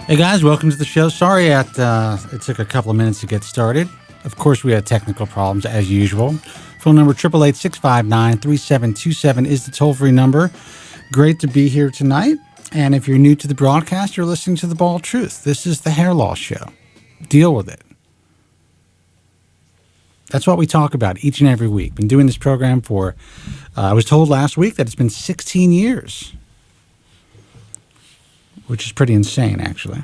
Hey guys, welcome to the show. Sorry it took a couple of minutes to get started. Of course, we had technical problems as usual. Phone number 888-659-3727 is the toll-free number. Great to be here tonight. And if you're new to the broadcast, you're listening to The Bald Truth. This is the Hair Loss Show. Deal with it. That's what we talk about each and every week. Been doing this program for, I was told last week that it's been 16 years. Which is pretty insane, actually.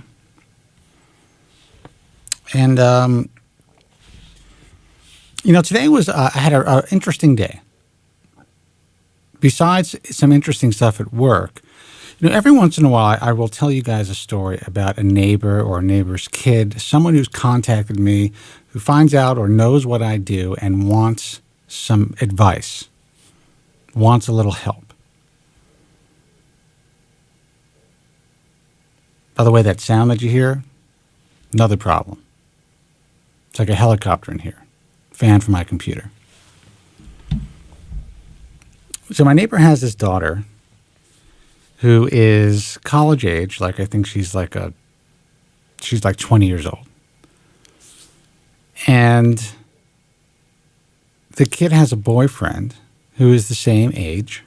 And, today was, I had an interesting day. Besides some interesting stuff at work, every once in a while, I will tell you guys a story about a neighbor or a neighbor's kid, someone who's contacted me, who finds out or knows what I do and wants some advice, wants a little help. By the way, that sound that you hear, another problem. It's like a helicopter in here. Fan from my computer. So my neighbor has this daughter who is college age. Like I think she's like 20 years old. And the kid has a boyfriend who is the same age,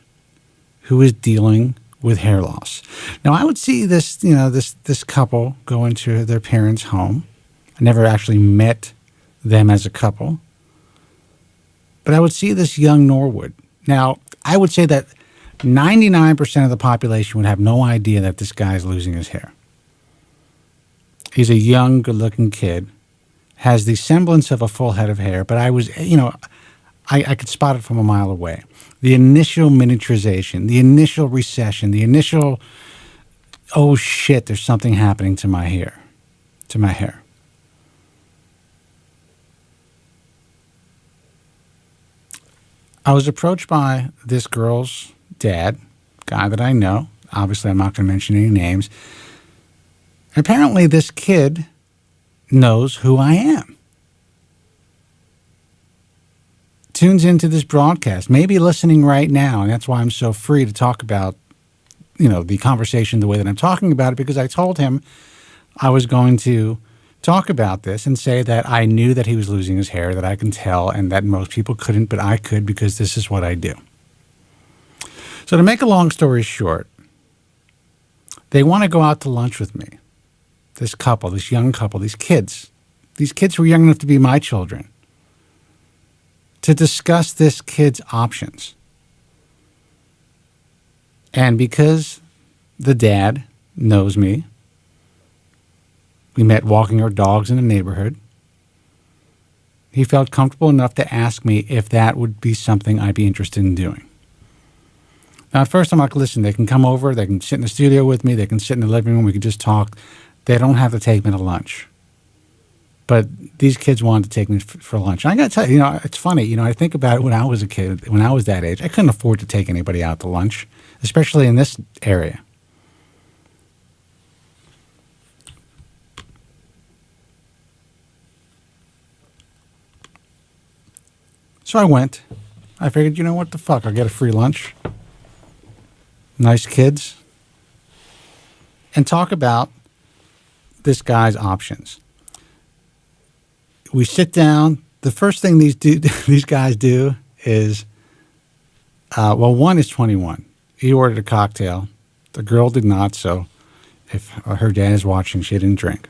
who is dealing with hair loss. Now, I would see this, this couple go into their parents' home. I never actually met them as a couple. But I would see this young Norwood. Now, I would say that 99% of the population would have no idea that this guy is losing his hair. He's a young, good-looking kid, has the semblance of a full head of hair, but I was, I could spot it from a mile away. The initial miniaturization, the initial recession, the initial, oh shit, there's something happening to my hair. I was approached by this girl's dad, guy that I know. Obviously, I'm not going to mention any names. Apparently, this kid knows who I am. Tunes into this broadcast, maybe listening right now, and that's why I'm so free to talk about, the conversation the way that I'm talking about it, because I told him I was going to talk about this and say that I knew that he was losing his hair, that I can tell, and that most people couldn't, but I could because this is what I do. So to make a long story short, they want to go out to lunch with me. This couple, this young couple, these kids who were young enough to be my children, to discuss this kid's options. And because the dad knows me, we met walking our dogs in the neighborhood, he felt comfortable enough to ask me if that would be something I'd be interested in doing. Now, at first I'm like, listen, they can come over, they can sit in the studio with me, they can sit in the living room, we can just talk. They don't have to take me to lunch. But these kids wanted to take me for lunch. And I got to tell you, it's funny. I think about it when I was a kid, when I was that age. I couldn't afford to take anybody out to lunch, especially in this area. So I went. I figured, what the fuck? I'll get a free lunch. Nice kids. And talk about this guy's options. We sit down. The first thing these guys do is, one is 21. He ordered a cocktail. The girl did not, so if her dad is watching, she didn't drink.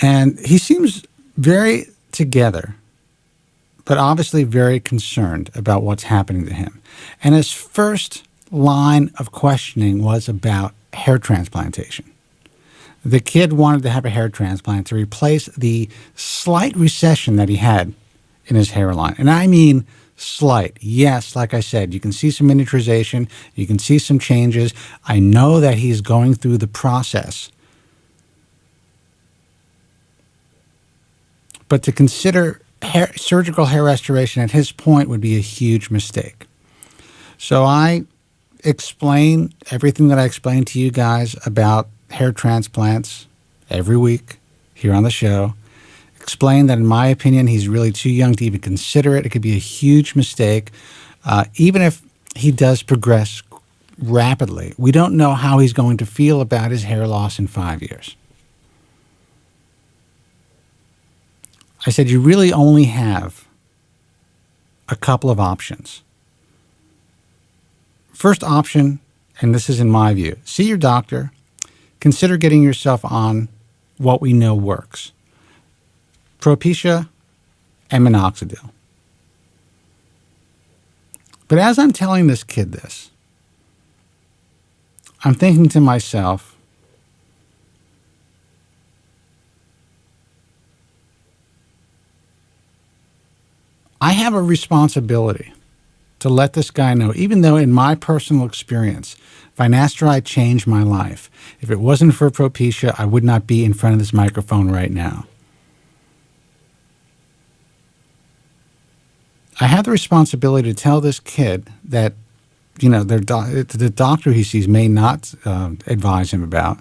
And he seems very together, but obviously very concerned about what's happening to him. And his first line of questioning was about hair transplantation. The kid wanted to have a hair transplant to replace the slight recession that he had in his hairline. And I mean slight. Yes, like I said, you can see some miniaturization. You can see some changes. I know that he's going through the process. But to consider surgical hair restoration at his point would be a huge mistake. So I explain everything that I explained to you guys about hair transplants every week here on the show. Explain that, in my opinion, he's really too young to even consider it. It could be a huge mistake. Even if he does progress rapidly. We don't know how he's going to feel about his hair loss in 5 years. I said, you really only have a couple of options. First option, and this is in my view, see your doctor. Consider getting yourself on what we know works. Propecia and minoxidil. But as I'm telling this kid this, I'm thinking to myself, I have a responsibility to let this guy know, even though in my personal experience, finasteride changed my life. If it wasn't for Propecia, I would not be in front of this microphone right now. I have the responsibility to tell this kid that, the doctor he sees may not advise him about,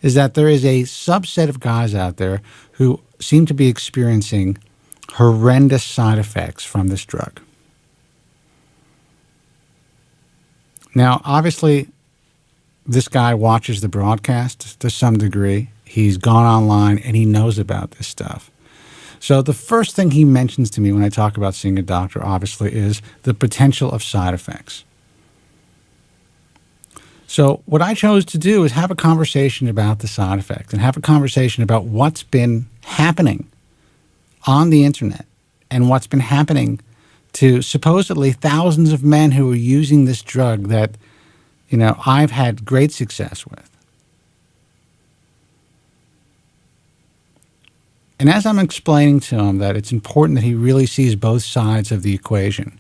is that there is a subset of guys out there who seem to be experiencing horrendous side effects from this drug. Now, obviously, this guy watches the broadcast to some degree. He's gone online and he knows about this stuff. So the first thing he mentions to me when I talk about seeing a doctor, obviously, is the potential of side effects. So what I chose to do is have a conversation about the side effects and have a conversation about what's been happening on the internet and what's been happening to supposedly thousands of men who are using this drug that, I've had great success with. And as I'm explaining to him that it's important that he really sees both sides of the equation,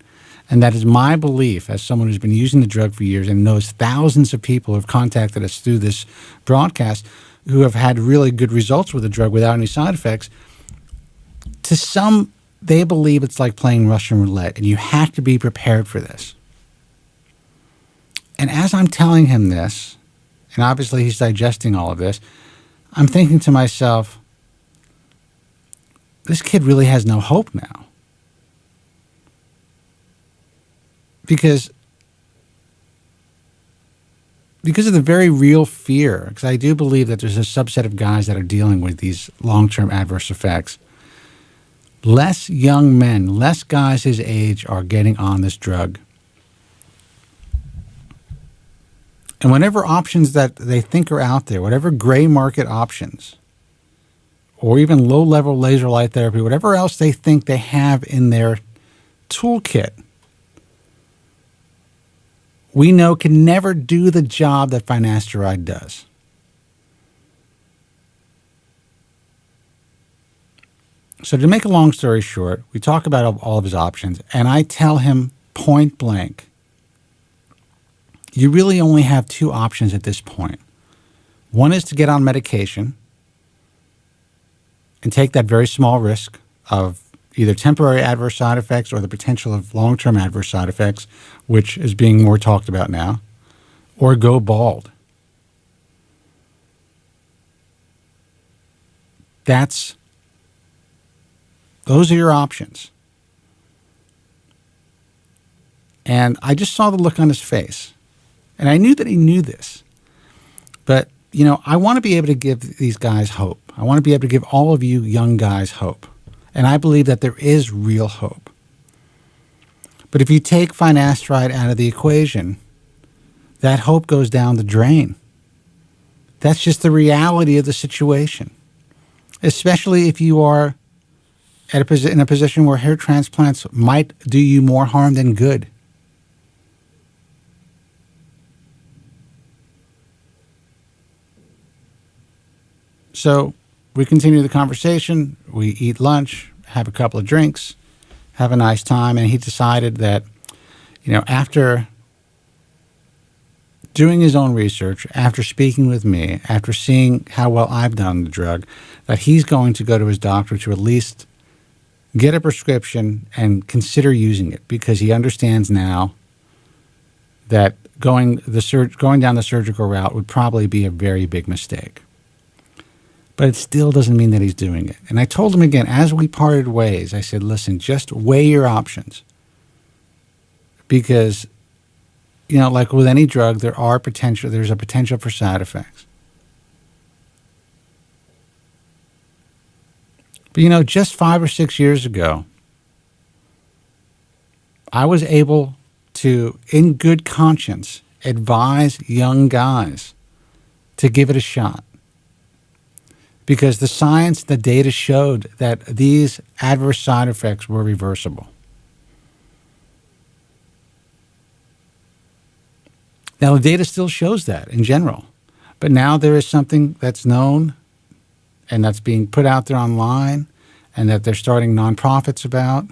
and that is my belief as someone who's been using the drug for years and knows thousands of people who have contacted us through this broadcast who have had really good results with the drug without any side effects, to some, they believe it's like playing Russian roulette, and you have to be prepared for this. And as I'm telling him this, and obviously he's digesting all of this, I'm thinking to myself, this kid really has no hope now. Because of the very real fear, because I do believe that there's a subset of guys that are dealing with these long-term adverse effects. Less young men, less guys his age are getting on this drug. And whatever options that they think are out there, whatever gray market options, or even low-level laser light therapy, whatever else they think they have in their toolkit, we know can never do the job that finasteride does. So to make a long story short, we talk about all of his options, and I tell him point blank, you really only have two options at this point. One is to get on medication and take that very small risk of either temporary adverse side effects or the potential of long-term adverse side effects, which is being more talked about now, or go bald. Those are your options. And I just saw the look on his face. And I knew that he knew this. But, I want to be able to give these guys hope. I want to be able to give all of you young guys hope. And I believe that there is real hope. But if you take finasteride out of the equation, that hope goes down the drain. That's just the reality of the situation. Especially if you are in a position where hair transplants might do you more harm than good. So we continue the conversation. We eat lunch, have a couple of drinks, have a nice time. And he decided that, after doing his own research, after speaking with me, after seeing how well I've done the drug, that he's going to go to his doctor to at least get a prescription and consider using it, because he understands now that going down the surgical route would probably be a very big mistake. But it still doesn't mean that he's doing it. And I told him again, as we parted ways, I said, listen, just weigh your options. Because like with any drug, there's a potential for side effects. But, just 5 or 6 years ago, I was able to, in good conscience, advise young guys to give it a shot. Because the science, the data showed that these adverse side effects were reversible. Now, the data still shows that in general. But now there is something that's known and that's being put out there online, and that they're starting nonprofits about,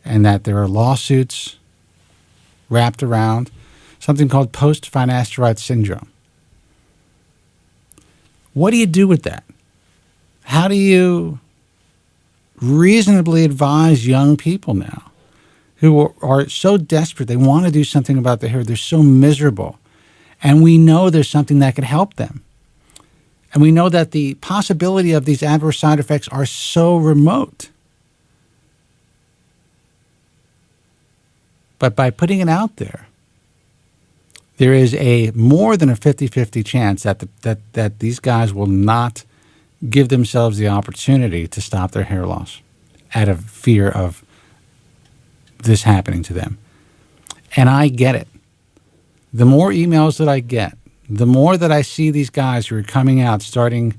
and that there are lawsuits wrapped around something called post-finasteride syndrome. What do you do with that? How do you reasonably advise young people now who are so desperate, they want to do something about their hair, they're so miserable, and we know there's something that could help them? And we know that the possibility of these adverse side effects are so remote. But by putting it out there, there is a more than a 50-50 chance that these guys will not give themselves the opportunity to stop their hair loss out of fear of this happening to them. And I get it. The more emails that I get, the more that I see these guys who are coming out, starting,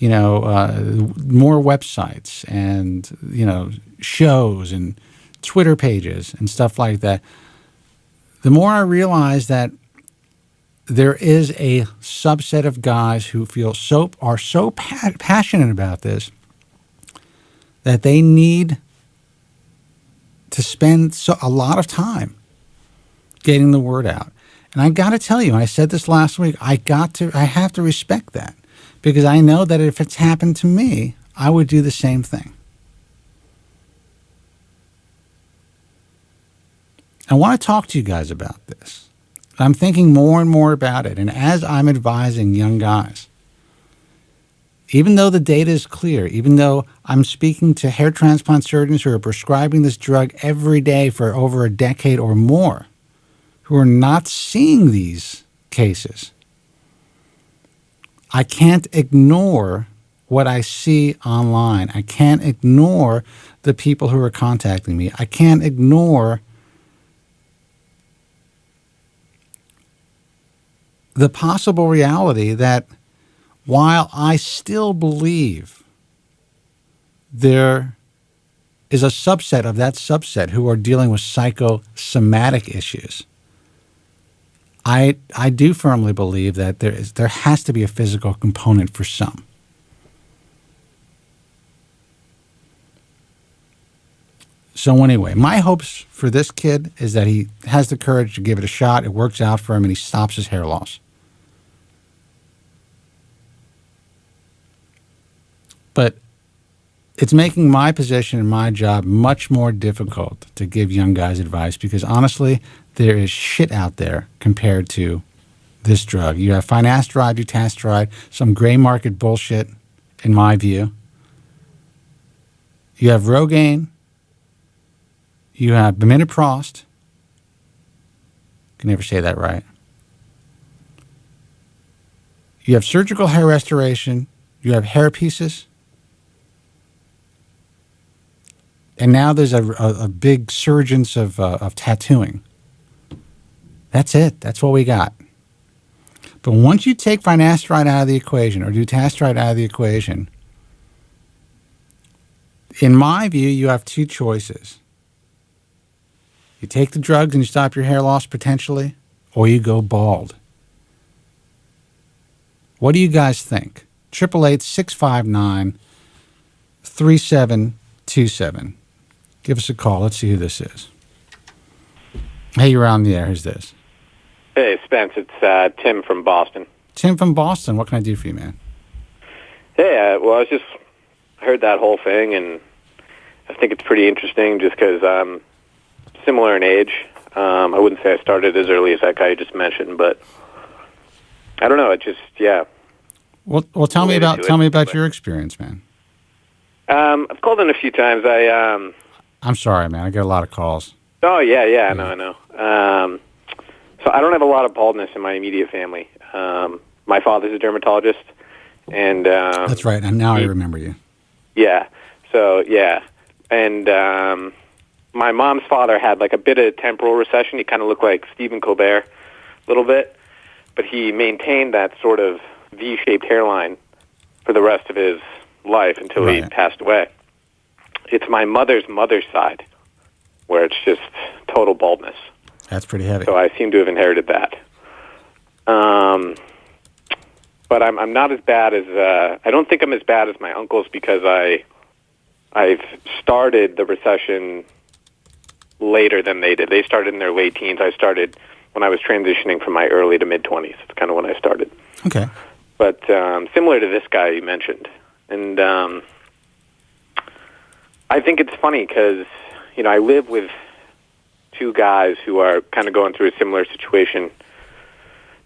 more websites and, shows and Twitter pages and stuff like that, the more I realize that there is a subset of guys who are so passionate about this that they need to spend a lot of time getting the word out. And I got to tell you, I said this last week, I have to respect that, because I know that if it's happened to me, I would do the same thing. I want to talk to you guys about this. I'm thinking more and more about it. And as I'm advising young guys, even though the data is clear, even though I'm speaking to hair transplant surgeons who are prescribing this drug every day for over a decade or more, who are not seeing these cases, I can't ignore what I see online. I can't ignore the people who are contacting me. I can't ignore the possible reality that while I still believe there is a subset of that subset who are dealing with psychosomatic issues, I do firmly believe that there has to be a physical component for some. So anyway, my hopes for this kid is that he has the courage to give it a shot, it works out for him, and he stops his hair loss. But it's making my position and my job much more difficult to give young guys advice, because honestly, there is shit out there compared to this drug. You have finasteride, dutasteride, some gray market bullshit, in my view. You have Rogaine. You have Biminoprost. Can never say that right. You have surgical hair restoration. You have hair pieces. And now there's a big surgence of tattooing. That's it. That's what we got. But once you take finasteride out of the equation, or dutasteride out of the equation, in my view, you have two choices. You take the drugs and you stop your hair loss potentially, or you go bald. What do you guys think? 888-659-3727. Give us a call. Let's see who this is. Hey, you're on the air. Who's this? Hey, Spence. It's Tim from Boston. Tim from Boston. What can I do for you, man? Hey, well, I just heard that whole thing, and I think it's pretty interesting just because I'm similar in age. I wouldn't say I started as early as that guy you just mentioned, but I don't know. It just, yeah. Well, tell me about your experience, man. I've called in a few times. I'm sorry, man. I get a lot of calls. Oh, yeah, I know. So I don't have a lot of baldness in my immediate family. My father's a dermatologist, and That's right. And now I remember you. yeah. So yeah, and my mom's father had like a bit of temporal recession. He kind of looked like Stephen Colbert a little bit, but he maintained that sort of V-shaped hairline for the rest of his life until he passed away. It's my mother's side where it's just total baldness. That's pretty heavy. So I seem to have inherited that. But I'm not as bad as I don't think I'm as bad as my uncles because I've started the recession later than they did. They started in their late teens. I started when I was transitioning from my early to mid-20s. It's kind of when I started. Okay. But similar to this guy you mentioned. And I think it's funny because, you know, I live with two guys who are kind of going through a similar situation.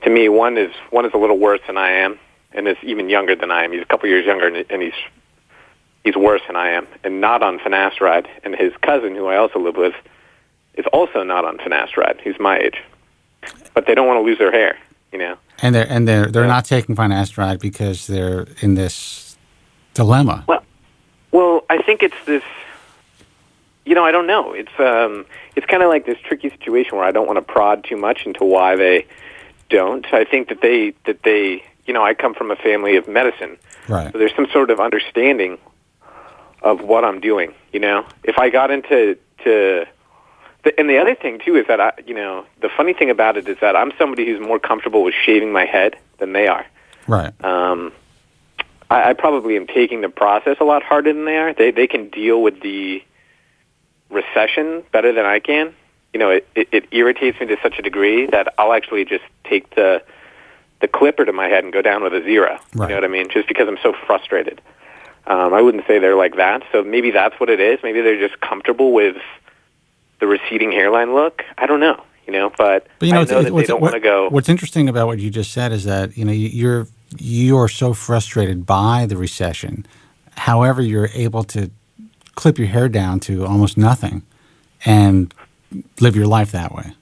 To me, one is a little worse than I am, and is even younger than I am. He's a couple years younger, and he's worse than I am, and not on finasteride. And his cousin, who I also live with, is also not on finasteride. He's my age, but they don't want to lose their hair, you know. And they're not taking finasteride because they're in this dilemma. Well, I think it's this. You know, I don't know. It's kind of like this tricky situation where I don't want to prod too much into why they don't. I think that they you know, I come from a family of medicine, right? So there's some sort of understanding of what I'm doing. You know, if I got into and the other thing too is that you know, the funny thing about it is that I'm somebody who's more comfortable with shaving my head than they are. Right. I probably am taking the process a lot harder than they are. They can deal with the recession better than I can. You know, it irritates me to such a degree that I'll actually just take the clipper to my head and go down with a zero. Right. You know what I mean? Just because I'm so frustrated. I wouldn't say they're like that. So maybe that's what it is. Maybe they're just comfortable with the receding hairline look. I don't know. You know, but you know, I know that they don't want to go. What's interesting about what you just said is that, you know, you are so frustrated by the recession. However, you're able to clip your hair down to almost nothing and live your life that way.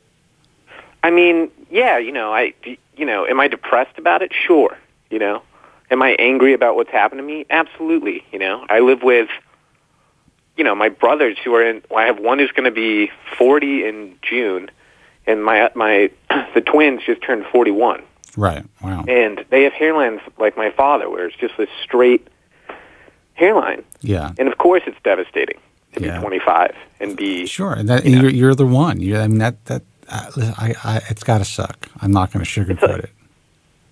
I mean, yeah, you know, am I depressed about it? Sure. You know, am I angry about what's happened to me? Absolutely. You know, I live with, you know, my brothers who are I have one who's going to be 40 in June, and the twins just turned 41. Right. Wow. And they have hairlines like my father, where it's just this straight hairline. Yeah. And of course, it's devastating to be 25 and be sure. And you're the one. I mean that it's got to suck. I'm not going to sugarcoat it.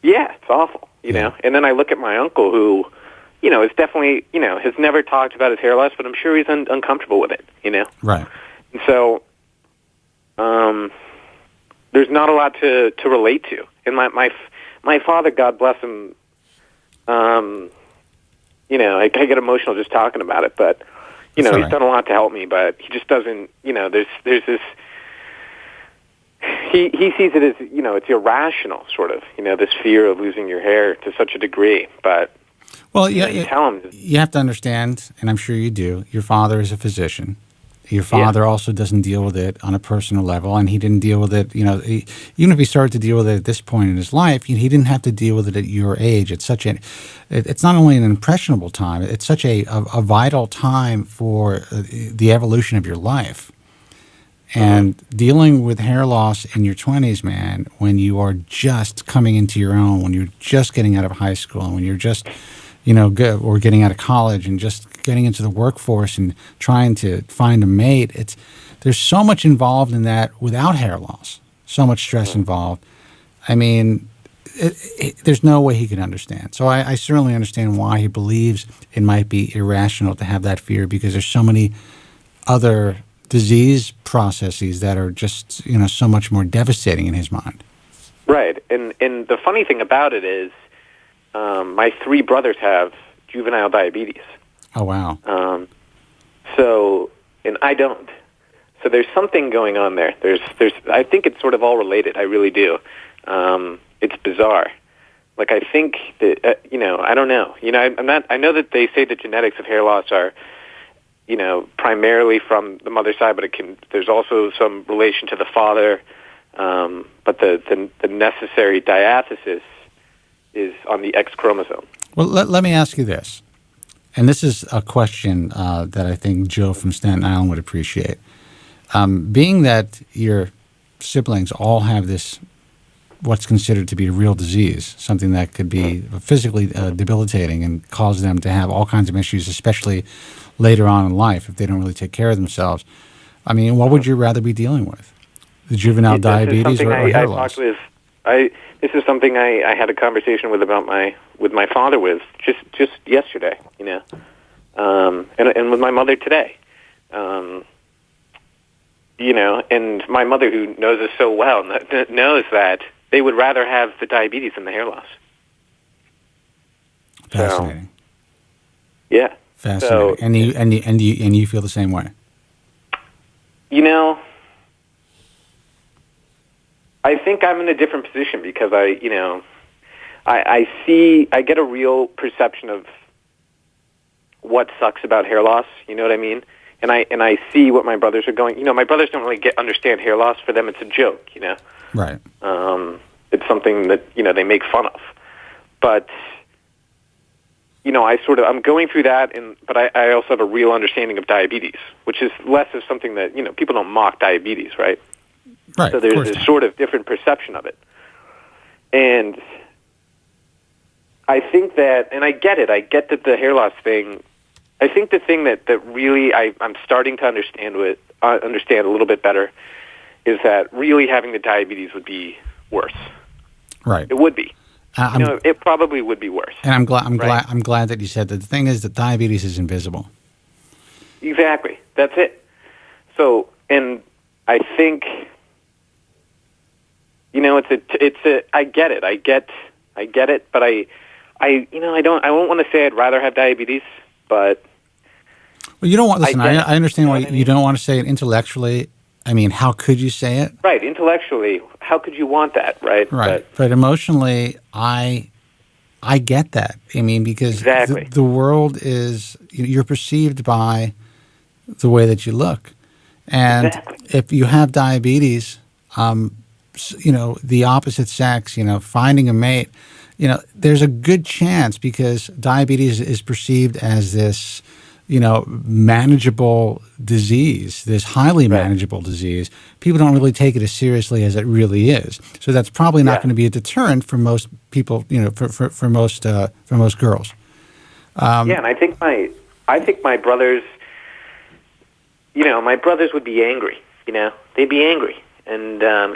Yeah, it's awful. You know. And then I look at my uncle, who, you know, is definitely, you know, has never talked about his hair loss, but I'm sure he's uncomfortable with it. You know. Right. And so, there's not a lot to relate to. And my father, God bless him, you know, I get emotional just talking about it, but, you know, he's done a lot to help me, but he just doesn't, you know, there's this, he sees it as, you know, it's irrational, sort of, you know, this fear of losing your hair to such a degree, but, well, tell him. You have to understand, and I'm sure you do, your father is a physician. Your father also doesn't deal with it on a personal level, and he didn't deal with it, you know, even if he started to deal with it at this point in his life, he didn't have to deal with it at your age. It's it's not only an impressionable time, it's such a vital time for the evolution of your life. And dealing with hair loss in your 20s, man, when you are just coming into your own, when you're just getting out of high school, and when you're just, you know, or getting out of college and just getting into the workforce and trying to find a mate, there's so much involved in that without hair loss, so much stress involved. I mean, there's no way he could understand. So I certainly understand why he believes it might be irrational to have that fear, because there's so many other disease processes that are just, you know, so much more devastating in his mind. Right. And the funny thing about it is, my three brothers have juvenile diabetes. Oh, wow. So, and I don't. So there's something going on there. I think it's sort of all related. I really do. It's bizarre. Like, I think that, you know, I don't know. You know, I know that they say the genetics of hair loss are, you know, primarily from the mother's side, but there's also some relation to the father. But the necessary diathesis is on the X chromosome. Well, let me ask you this, and this is a question that I think Joe from Staten Island would appreciate. Being that your siblings all have this, what's considered to be a real disease, something that could be physically debilitating and cause them to have all kinds of issues, especially later on in life if they don't really take care of themselves. I mean, what would you rather be dealing with? The juvenile diabetes or hair loss? This is something I had a conversation with my father with just yesterday, and with my mother today. And my mother, who knows us so well, knows that they would rather have the diabetes than the hair loss. Fascinating. So, yeah. Fascinating. So, and you feel the same way. I think I'm in a different position because I get a real perception of what sucks about hair loss. You know what I mean? And I see what my brothers are going. My brothers don't really understand hair loss. For them, it's a joke. Right. It's something that they make fun of. But I'm going through that, but I also have a real understanding of diabetes, which is less of something that people don't mock diabetes, right? Right. So there's this sort of different perception of it, and I think that, and I get it. I get that the hair loss thing. I think the thing that really I'm starting to understand a little bit better is that really having the diabetes would be worse. Right. It would be. It probably would be worse. And I'm glad that you said that. The thing is that diabetes is invisible. Exactly. That's it. So, and I think I get it. I get it, but I won't want to say I'd rather have diabetes, but well, you don't want. Listen, I understand why I mean? You don't want to say it intellectually. I mean, how could you say it? Right, intellectually, how could you want that, right? Right, but emotionally, I get that. I mean, because exactly. the world is, you're perceived by the way that you look, and exactly. if you have diabetes, the opposite sex, finding a mate, there's a good chance, because diabetes is perceived as this, manageable disease, this highly manageable disease. People don't really take it as seriously as it really is. So that's probably not going to be a deterrent for most people, for most girls. And I think my brothers, my brothers would be angry. They'd be angry, and I'm,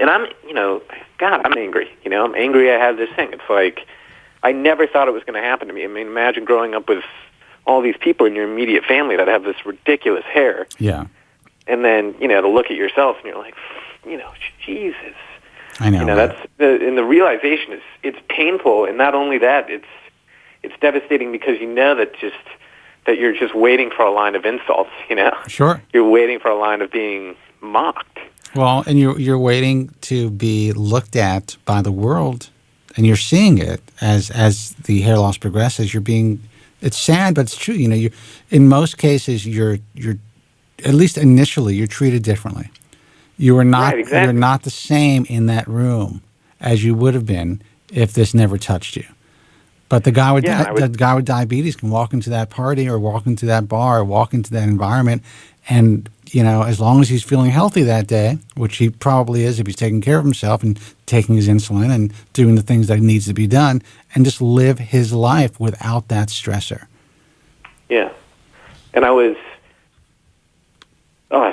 God, I'm angry. I'm angry. I have this thing. It's like I never thought it was going to happen to me. I mean, imagine growing up with all these people in your immediate family that have this ridiculous hair. Yeah. And then, to look at yourself and you're like, Jesus. I know. That's and the realization is, it's painful, and not only that, it's devastating because that you're just waiting for a line of insults, Sure. You're waiting for a line of being mocked. Well, and you're waiting to be looked at by the world, and you're seeing it as the hair loss progresses. It's sad, but it's true. You in most cases, you're at least initially, you're treated differently. You are not. Right, exactly. You're not the same in that room as you would have been if this never touched you. But the guy with diabetes can walk into that party, or walk into that bar, or walk into that environment, and as long as he's feeling healthy that day, which he probably is if he's taking care of himself and taking his insulin and doing the things that needs to be done, and just live his life without that stressor. Yeah. And it's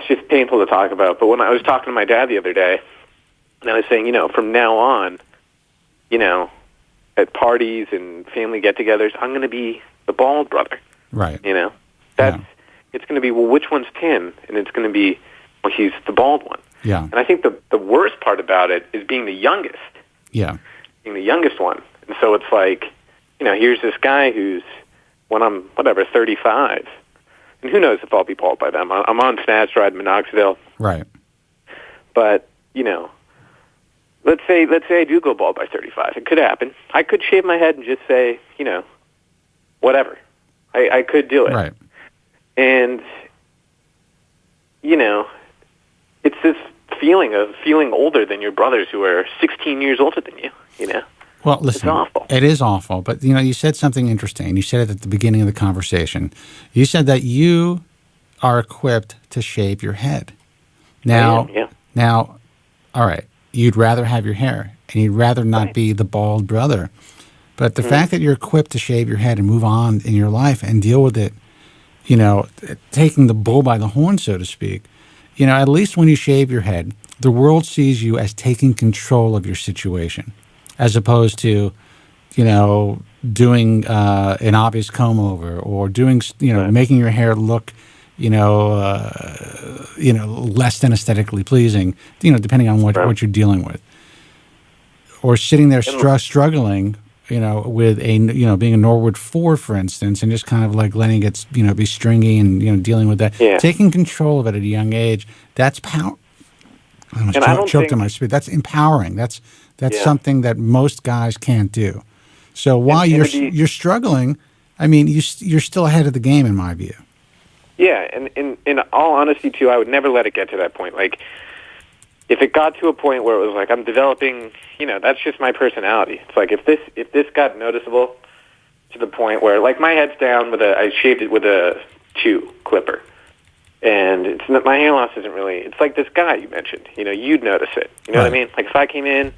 just painful to talk about. But when I was talking to my dad the other day, and I was saying, from now on, at parties and family get-togethers, I'm going to be the bald brother. Right. It's going to be, well, which one's Tim? And it's going to be, well, he's the bald one. Yeah. And I think the worst part about it is being the youngest. Yeah. Being the youngest one. And so it's like, here's this guy who's, when I'm, 35, and who knows if I'll be bald by then. I'm on finasteride, minoxidil. Right. But, let's say I do go bald by 35. It could happen. I could shave my head and just say, whatever. I could do it. Right. And, it's this feeling of feeling older than your brothers who are 16 years older than you. You know. Well, listen, It's awful. it is awful. But you said something interesting. You said it at the beginning of the conversation. You said that you are equipped to shave your head. Now, Yeah. now, all right. You'd rather have your hair, and you'd rather not be the bald brother. But the fact that you're equipped to shave your head and move on in your life and deal with it, taking the bull by the horn, so to speak, at least when you shave your head, the world sees you as taking control of your situation, as opposed to, doing an obvious comb over or doing, making your hair look, less than aesthetically pleasing, depending on what you're dealing with, or sitting there struggling, with being a Norwood 4, for instance, and just kind of like letting it, be stringy and, dealing with that, taking control of it at a young age. That's power. I almost choked on my speech. That's empowering. That's something that most guys can't do. So while you're struggling, I mean, you're still ahead of the game in my view. Yeah, and in all honesty, too, I would never let it get to that point. Like, if it got to a point where it was like I'm developing, that's just my personality. It's like if this got noticeable to the point where, like, my head's down I shaved it with a 2 clipper, and it's not, my hair loss isn't really. It's like this guy you mentioned. You'd notice it. You know what I mean? Like if I came in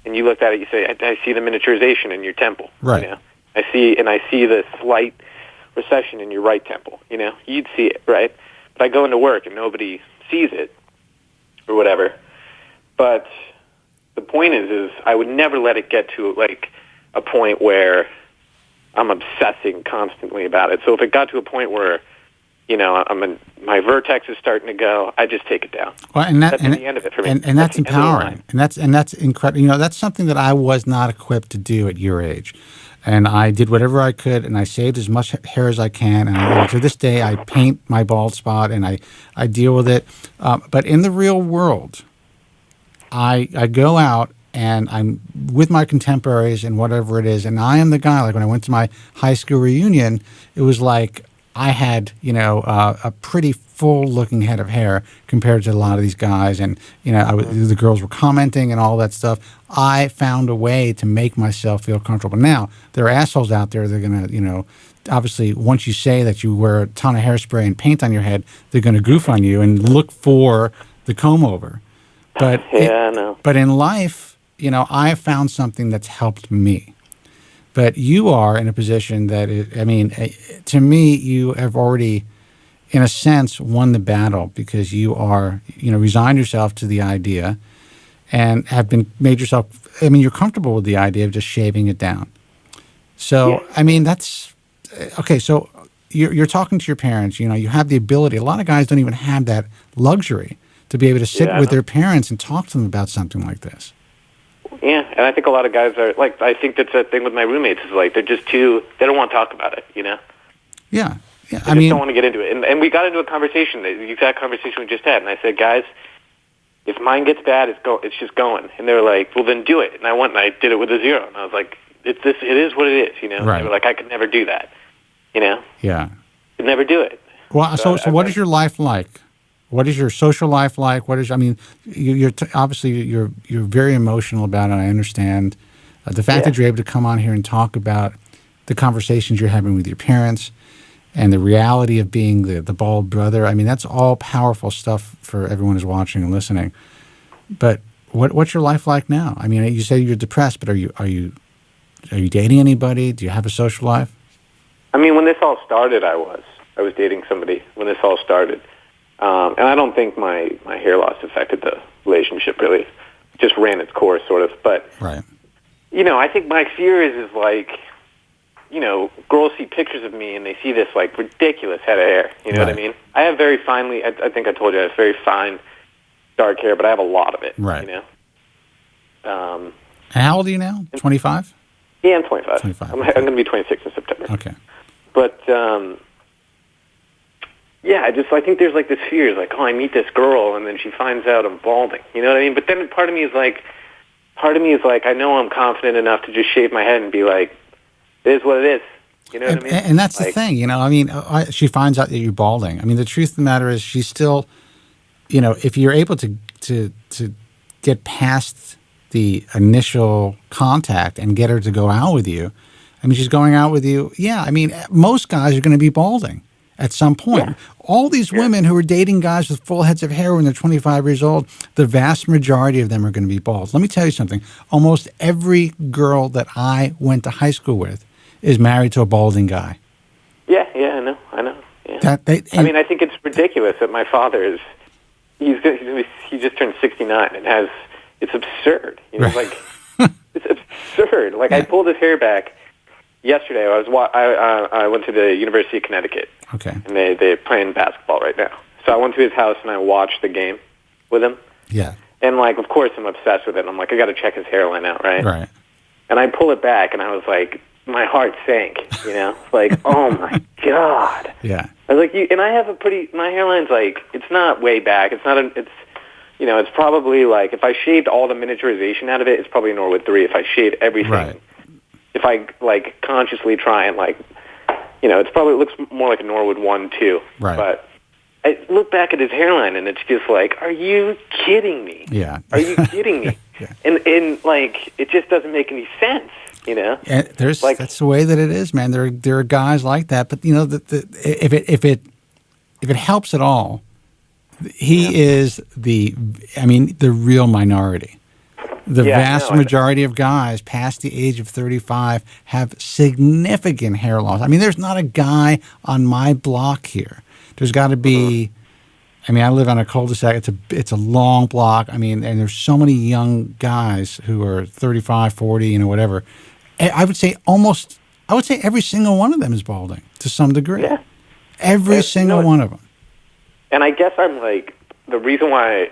and you looked at it, you say, I see the miniaturization in your temple. Right. I see the slight recession in your right temple. You'd see it, right? But I go into work and nobody sees it or whatever. But the point is I would never let it get to like a point where I'm obsessing constantly about it. So if it got to a point where my vertex is starting to go, I just take it down. Well, and that's the end of it for me. And that's empowering. And that's incredible. That's something that I was not equipped to do at your age. And I did whatever I could, and I saved as much hair as I can. And to this day, I paint my bald spot, and I deal with it. But in the real world, I go out, and I'm with my contemporaries and whatever it is, and I am the guy. Like when I went to my high school reunion, it was like I had, a pretty full-looking head of hair compared to a lot of these guys, and the girls were commenting and all that stuff. I found a way to make myself feel comfortable. Now there are assholes out there. They're gonna, obviously, once you say that you wear a ton of hairspray and paint on your head, they're gonna goof on you and look for the comb over. But I know. But in life, I found something that's helped me. But you are in a position that, to me, you have already, in a sense, won the battle because you are, resigned yourself to the idea and have made yourself, you're comfortable with the idea of just shaving it down. So, that's, okay, so you're talking to your parents, you have the ability. A lot of guys don't even have that luxury to be able to sit with their parents and talk to them about something like this. Yeah, and I think a lot of guys are, like, I think that's a thing with my roommates is, like, they're just they don't want to talk about it, Yeah. They just don't want to get into it. And we got into a conversation, the exact conversation we just had, and I said, guys, if mine gets bad, it's just going. And they were like, well, then do it. And I went and I did it with a 0. And I was like, it is what it is, Right. And they were like, I could never do that, Yeah. Could never do it. Well, so what is your life like? What is your social life like? You're obviously you're very emotional about it. I understand the fact that you're able to come on here and talk about the conversations you're having with your parents and the reality of being the bald brother. That's all powerful stuff for everyone who's watching and listening. But what's your life like now? You say you're depressed, but are you dating anybody? Do you have a social life? When this all started, I was dating somebody when this all started. And I don't think my hair loss affected the relationship really. It just ran its course, sort of. But, right. I think my fear is like, girls see pictures of me and they see this, like, ridiculous head of hair. You know what I mean? I have very finely, I think I told you, I have very fine, dark hair, but I have a lot of it. Right. And how old are you now? 25? Yeah, I'm 25. 25. I'm going to be 26 in September. Okay. But, I think there's, like, this fear. It's like, I meet this girl, and then she finds out I'm balding. You know what I mean? But then part of me is like, I know I'm confident enough to just shave my head and be like, it is what it is. You know what I mean? And that's the thing, she finds out that you're balding. The truth of the matter is she's still if you're able to get past the initial contact and get her to go out with you, I mean, she's going out with you. Yeah, I mean, most guys are going to be balding at some point. Yeah. All these women who are dating guys with full heads of hair when they're 25 years old, the vast majority of them are going to be bald. Let me tell you something. Almost every girl that I went to high school with is married to a balding guy. Yeah, I know. Yeah. I think it's ridiculous that my father is. He just turned 69 and it's absurd. Like it's absurd. Like I pulled his hair back yesterday. I went to the University of Connecticut. Okay. And they're playing basketball right now. So I went to his house and I watched the game with him. Yeah. And like, of course, I'm obsessed with it. I'm like, I got to check his hairline out, right? Right. And I pull it back, and I was like, my heart sank. Like, oh my god. Yeah. I was like, and I have my hairline's like, it's not way back. It's not it's probably like, if I shaved all the miniaturization out of it, it's probably a Norwood 3. If I shave everything, right. If I like consciously try and like, it looks more like a Norwood 1, 2. Right. But I look back at his hairline, and it's just like, are you kidding me? Yeah. Are you kidding me? Yeah. And like, it just doesn't make any sense. And that's the way that it is, man. There are guys like that, but if it helps at all, he is the real minority. The vast majority of guys past the age of 35 have significant hair loss. I mean, there's not a guy on my block here. There's got to be. I mean, I live on a cul-de-sac. It's a long block. I mean, and there's so many young guys who are 35, 40, whatever. I would say every single one of them is balding to some degree. Yeah. Every single one of them. And I guess I'm like, the reason why,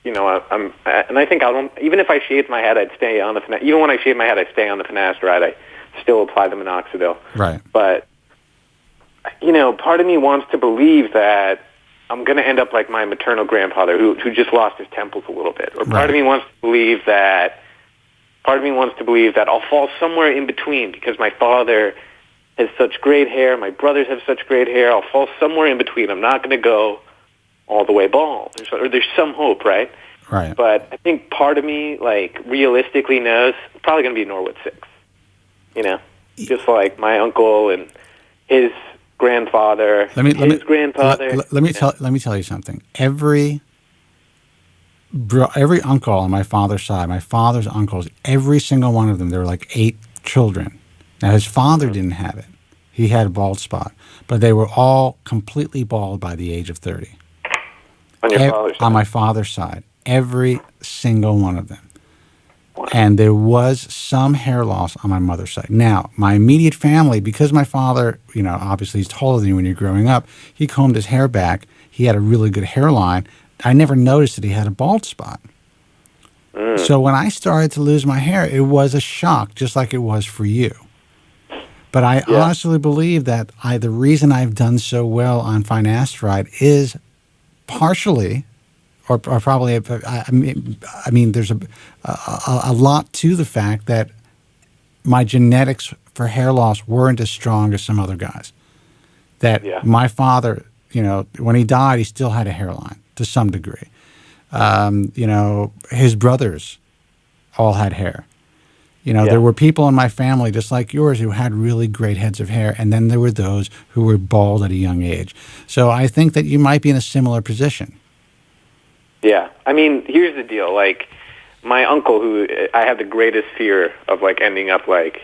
and I think even if I shaved my head, I'd stay on the finasteride. Even when I shave my head, I stay on the finasteride. I still apply the minoxidil. Right. But, part of me wants to believe that I'm going to end up like my maternal grandfather who just lost his temples a little bit. Or part of me wants to believe that I'll fall somewhere in between because my father has such great hair, my brothers have such great hair. I'll fall somewhere in between. I'm not going to go all the way bald. There's some hope, right? Right. But I think part of me, like, realistically knows it's probably going to be Norwood 6. Just like my uncle and his grandfather, grandfather. Let me tell you something. Every uncle on my father's side, my father's uncles, every single one of them, there were like 8 children. Now, his father didn't have it. He had a bald spot. But they were all completely bald by the age of 30. On your father's side? On my father's side. Every single one of them. Wow. And there was some hair loss on my mother's side. Now, my immediate family, because my father, obviously he's taller than you when you're growing up, he combed his hair back. He had a really good hairline. I never noticed that he had a bald spot. So when I started to lose my hair, it was a shock, just like it was for you. But I honestly believe that the reason I've done so well on finasteride is partially, or probably, I mean, there's a lot to the fact that my genetics for hair loss weren't as strong as some other guys. That my father, when he died, he still had a hairline to some degree. His brothers all had hair. There were people in my family just like yours who had really great heads of hair, and then there were those who were bald at a young age. So I think that you might be in a similar position. Yeah. I mean, here's the deal. Like, my uncle, who I have the greatest fear of, like, ending up like,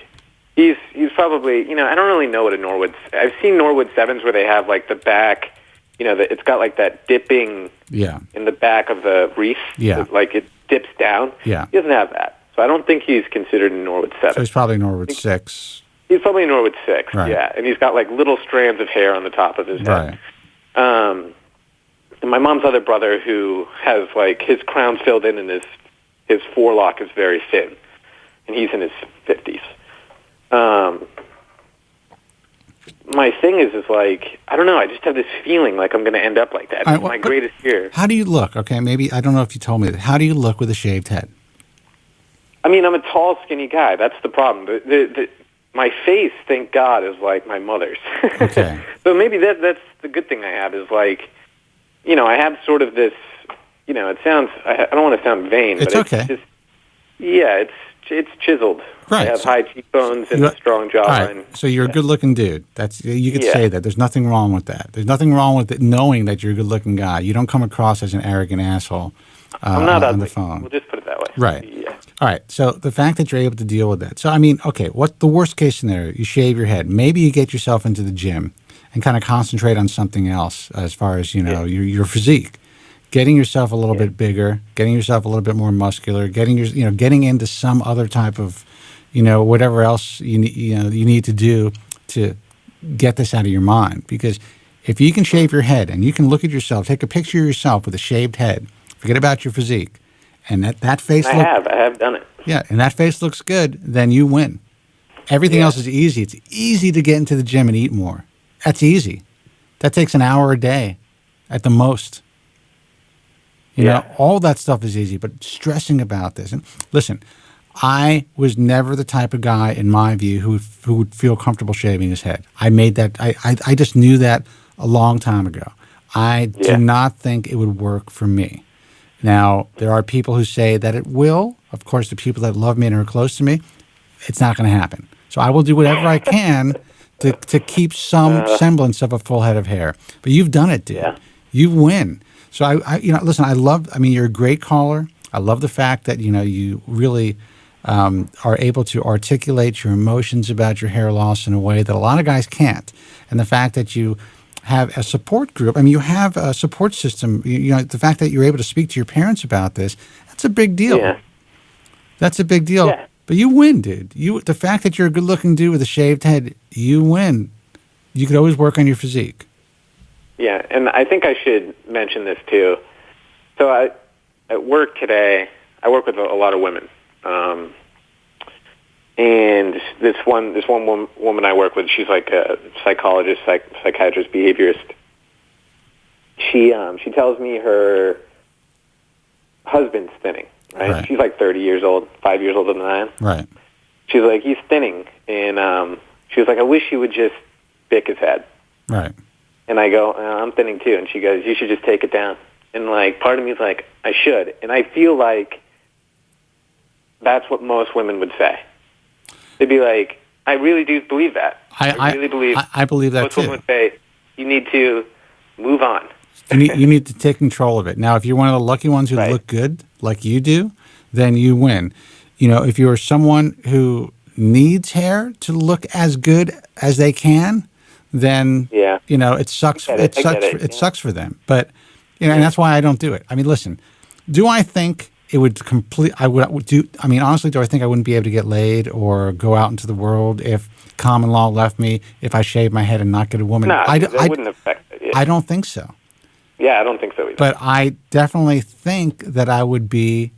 he's probably, I don't really know what a Norwood, I've seen Norwood 7s where they have, like, the back, it's got, like, that dipping in the back of the wreath. Yeah. Like, it dips down. Yeah. He doesn't have that. So I don't think he's considered a Norwood 7. So he's probably Norwood 6. He's probably a Norwood 6, right. Yeah. And he's got, like, little strands of hair on the top of his head. Right. And my mom's other brother, who has, like, his crown filled in and his forelock is very thin. And he's in his 50s. My thing is like, I don't know, I just have this feeling like I'm going to end up like that. It's my greatest fear. How do you look? Okay, maybe, I don't know if you told me that. How do you look with a shaved head? I mean, I'm a tall, skinny guy. That's the problem. My face, thank God, is like my mother's. Okay. So maybe that's the good thing I have is like, I have sort of this it sounds. I don't want to sound vain, It's but okay. it's just, yeah, it's chiseled. Right. I have high cheekbones and a strong All jawline. right. So you're a good-looking dude. You could Yeah. say that. There's nothing wrong with that. There's nothing wrong with it knowing that you're a good-looking guy. You don't come across as an arrogant asshole I'm not on ugly. the phone. We'll just put it that way. Right. Yeah. All right. So the fact that you're able to deal with that. So, I mean, okay, what's the worst case scenario? You shave your head. Maybe you get yourself into the gym and kind of concentrate on something else as far as, your physique. Getting yourself a little bit bigger, getting yourself a little bit more muscular, getting into some other type of, whatever else you need to do to get this out of your mind. Because if you can shave your head and you can look at yourself, take a picture of yourself with a shaved head, forget about your physique, and that face I have done it. yeah, and that face looks good, then you win. Everything else is easy. It's easy to get into the gym and eat more. That's easy. That takes an hour a day at the most. All that stuff is easy, but stressing about this. And listen, I was never the type of guy, in my view, who would feel comfortable shaving his head. I made that. I just knew that a long time ago. I do not think it would work for me. Now, there are people who say that it will. Of course, the people that love me and are close to me, it's not going to happen. So I will do whatever I can to keep some semblance of a full head of hair. But you've done it, dude. Yeah. You win. So listen, you're a great caller. I love the fact that, you really are able to articulate your emotions about your hair loss in a way that a lot of guys can't. And the fact that you have a support group, you have a support system, the fact that you're able to speak to your parents about this, that's a big deal. Yeah. That's a big deal. Yeah. But you win, dude. The fact that you're a good-looking dude with a shaved head, you win. You could always work on your physique. Yeah, and I think I should mention this too. So at work today, I work with a lot of women, and this one woman I work with, she's like a psychologist, psychiatrist, behaviorist. She tells me her husband's thinning. Right? She's like 30 years old, 5 years older than I am. Right. She's like, he's thinning, and she was like, I wish he would just bick his head. Right. And I go, I'm thinning too. And she goes, you should just take it down. And like, part of me is like, I should. And I feel like that's what most women would say. They'd be like, I really do believe that. I really believe. I believe that most too. women would say, you need to move on. You need to take control of it. Now, if you're one of the lucky ones who look good, like you do, then you win. If you're someone who needs hair to look as good as they can, then it sucks. It sucks for them. But and that's why I don't do it. Listen, do I think it would honestly, do I think I wouldn't be able to get laid or go out into the world if common law left me if I shaved my head and not get a woman? No, that wouldn't affect it. Yeah. I don't think so. Yeah, I don't think so either. But I definitely think that I would be,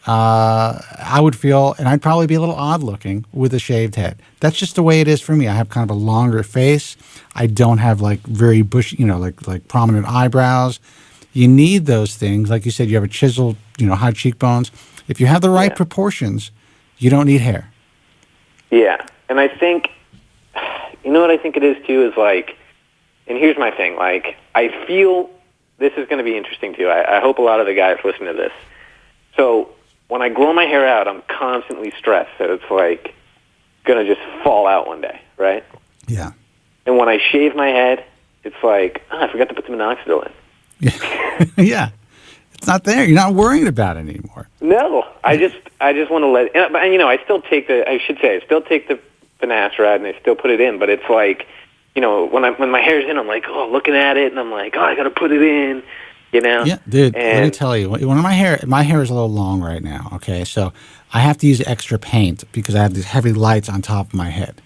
I would feel, and I'd probably be a little odd looking with a shaved head. That's just the way it is for me. I have kind of a longer face. I don't have like very bushy, like prominent eyebrows. You need those things. Like you said, you have a chiseled, high cheekbones. If you have the right proportions, you don't need hair. Yeah. And I think, what I think it is too is like, and here's my thing, like, I feel this is going to be interesting too. I hope a lot of the guys listen to this. So when I grow my hair out, I'm constantly stressed that it's like going to just fall out one day, right? Yeah. And when I shave my head, it's like, I forgot to put the minoxidil in. Yeah. Yeah. It's not there. You're not worrying about it anymore. No, I just want to let it, but I still take the finasteride and I still put it in, but it's like, when my hair's in, I'm like, oh, looking at it, and I'm like, oh, I got to put it in, Yeah, dude, let me tell you, my hair is a little long right now, okay? So I have to use extra paint because I have these heavy lights on top of my head.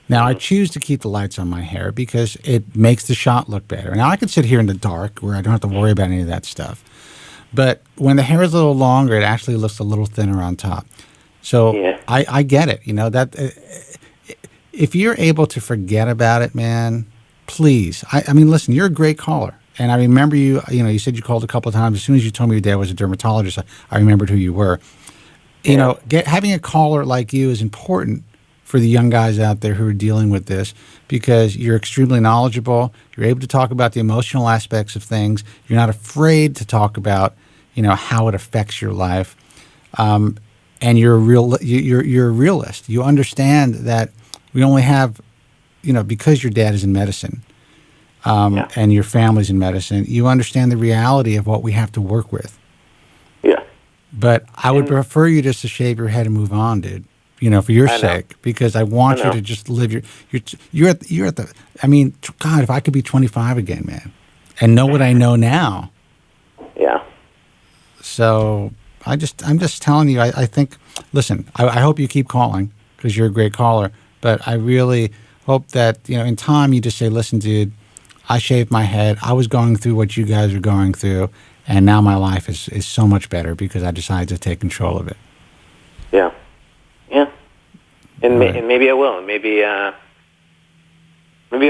Now, I choose to keep the lights on my hair because it makes the shot look better. Now, I could sit here in the dark where I don't have to worry about any of that stuff. But when the hair is a little longer, it actually looks a little thinner on top. So I get it, if you're able to forget about it, man, please. Listen, you're a great caller. And I remember you said you called a couple of times. As soon as you told me your dad was a dermatologist, I remembered who you were. Having a caller like you is important for the young guys out there who are dealing with this because you're extremely knowledgeable. You're able to talk about the emotional aspects of things. You're not afraid to talk about, how it affects your life. And you're a realist. You understand that we only have, because your dad is in medicine, and your family's in medicine, you understand the reality of what we have to work with. Yeah. But I would prefer you just to shave your head and move on, dude. For your sake, because I want you to just live you're at the. I mean, God, if I could be 25 again, man, and know what I know now. Yeah. So I'm just telling you. I think. Listen, I hope you keep calling because you're a great caller. But I really hope that in time you just say, listen, dude, I shaved my head. I was going through what you guys are going through, and now my life is so much better because I decided to take control of it. Yeah. Yeah. And maybe I will. Maybe I'll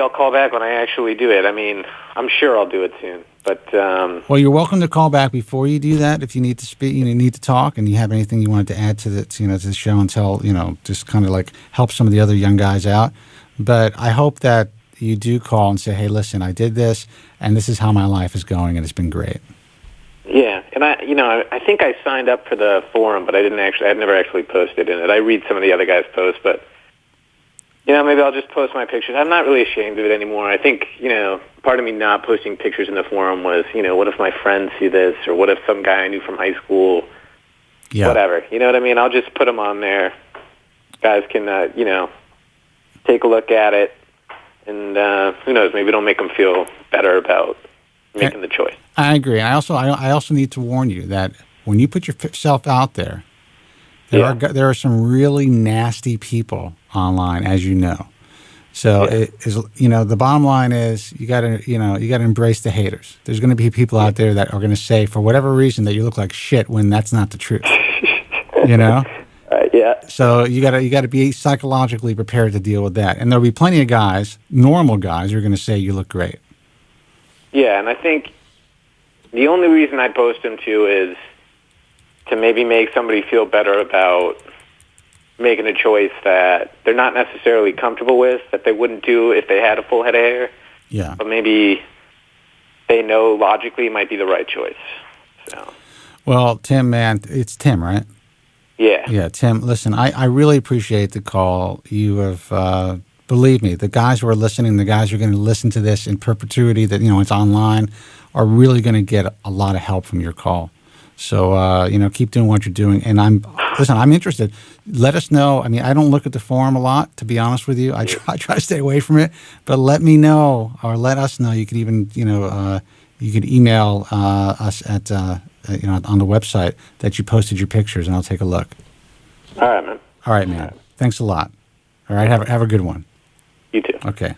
call back when I actually do it. I mean, I'm sure I'll do it soon. But well, you're welcome to call back before you do that if you need to speak. You need to talk, and you have anything you wanted to add to the to the show and tell just kind of like help some of the other young guys out. But I hope that you do call and say, hey, listen, I did this, and this is how my life is going, and it's been great. Yeah, and I think I signed up for the forum, but I've never actually posted in it. I read some of the other guys' posts, but maybe I'll just post my pictures. I'm not really ashamed of it anymore. I think, part of me not posting pictures in the forum was, what if my friends see this, or what if some guy I knew from high school, whatever. You know what I mean? I'll just put them on there. Guys can, take a look at it, and who knows, maybe it'll make them feel better about making the choice. I agree. I also need to warn you that when you put yourself out there, there are some really nasty people online, as you know. So the bottom line is you got to embrace the haters. There's going to be people out there that are going to say for whatever reason that you look like shit when that's not the truth. Yeah. So you got to be psychologically prepared to deal with that. And there'll be plenty of guys, normal guys, who are going to say you look great. Yeah, and I think the only reason I post them too is to maybe make somebody feel better about making a choice that they're not necessarily comfortable with, that they wouldn't do if they had a full head of hair. Yeah. But maybe they know logically it might be the right choice. So. Well, Tim, man, it's Tim, right? Yeah. Yeah, Tim, listen, I really appreciate the call. You have, believe me, the guys who are listening, the guys who are going to listen to this in perpetuity, that, it's online, are really going to get a lot of help from your call. So, keep doing what you're doing. And I'm interested. Let us know. I mean, I don't look at the forum a lot, to be honest with you. I try to stay away from it. But let me know, or let us know. You could even, you could email us at, on the website that you posted your pictures, and I'll take a look. All right, man. All right, man. Thanks a lot. All right, have a good one. You too. Okay.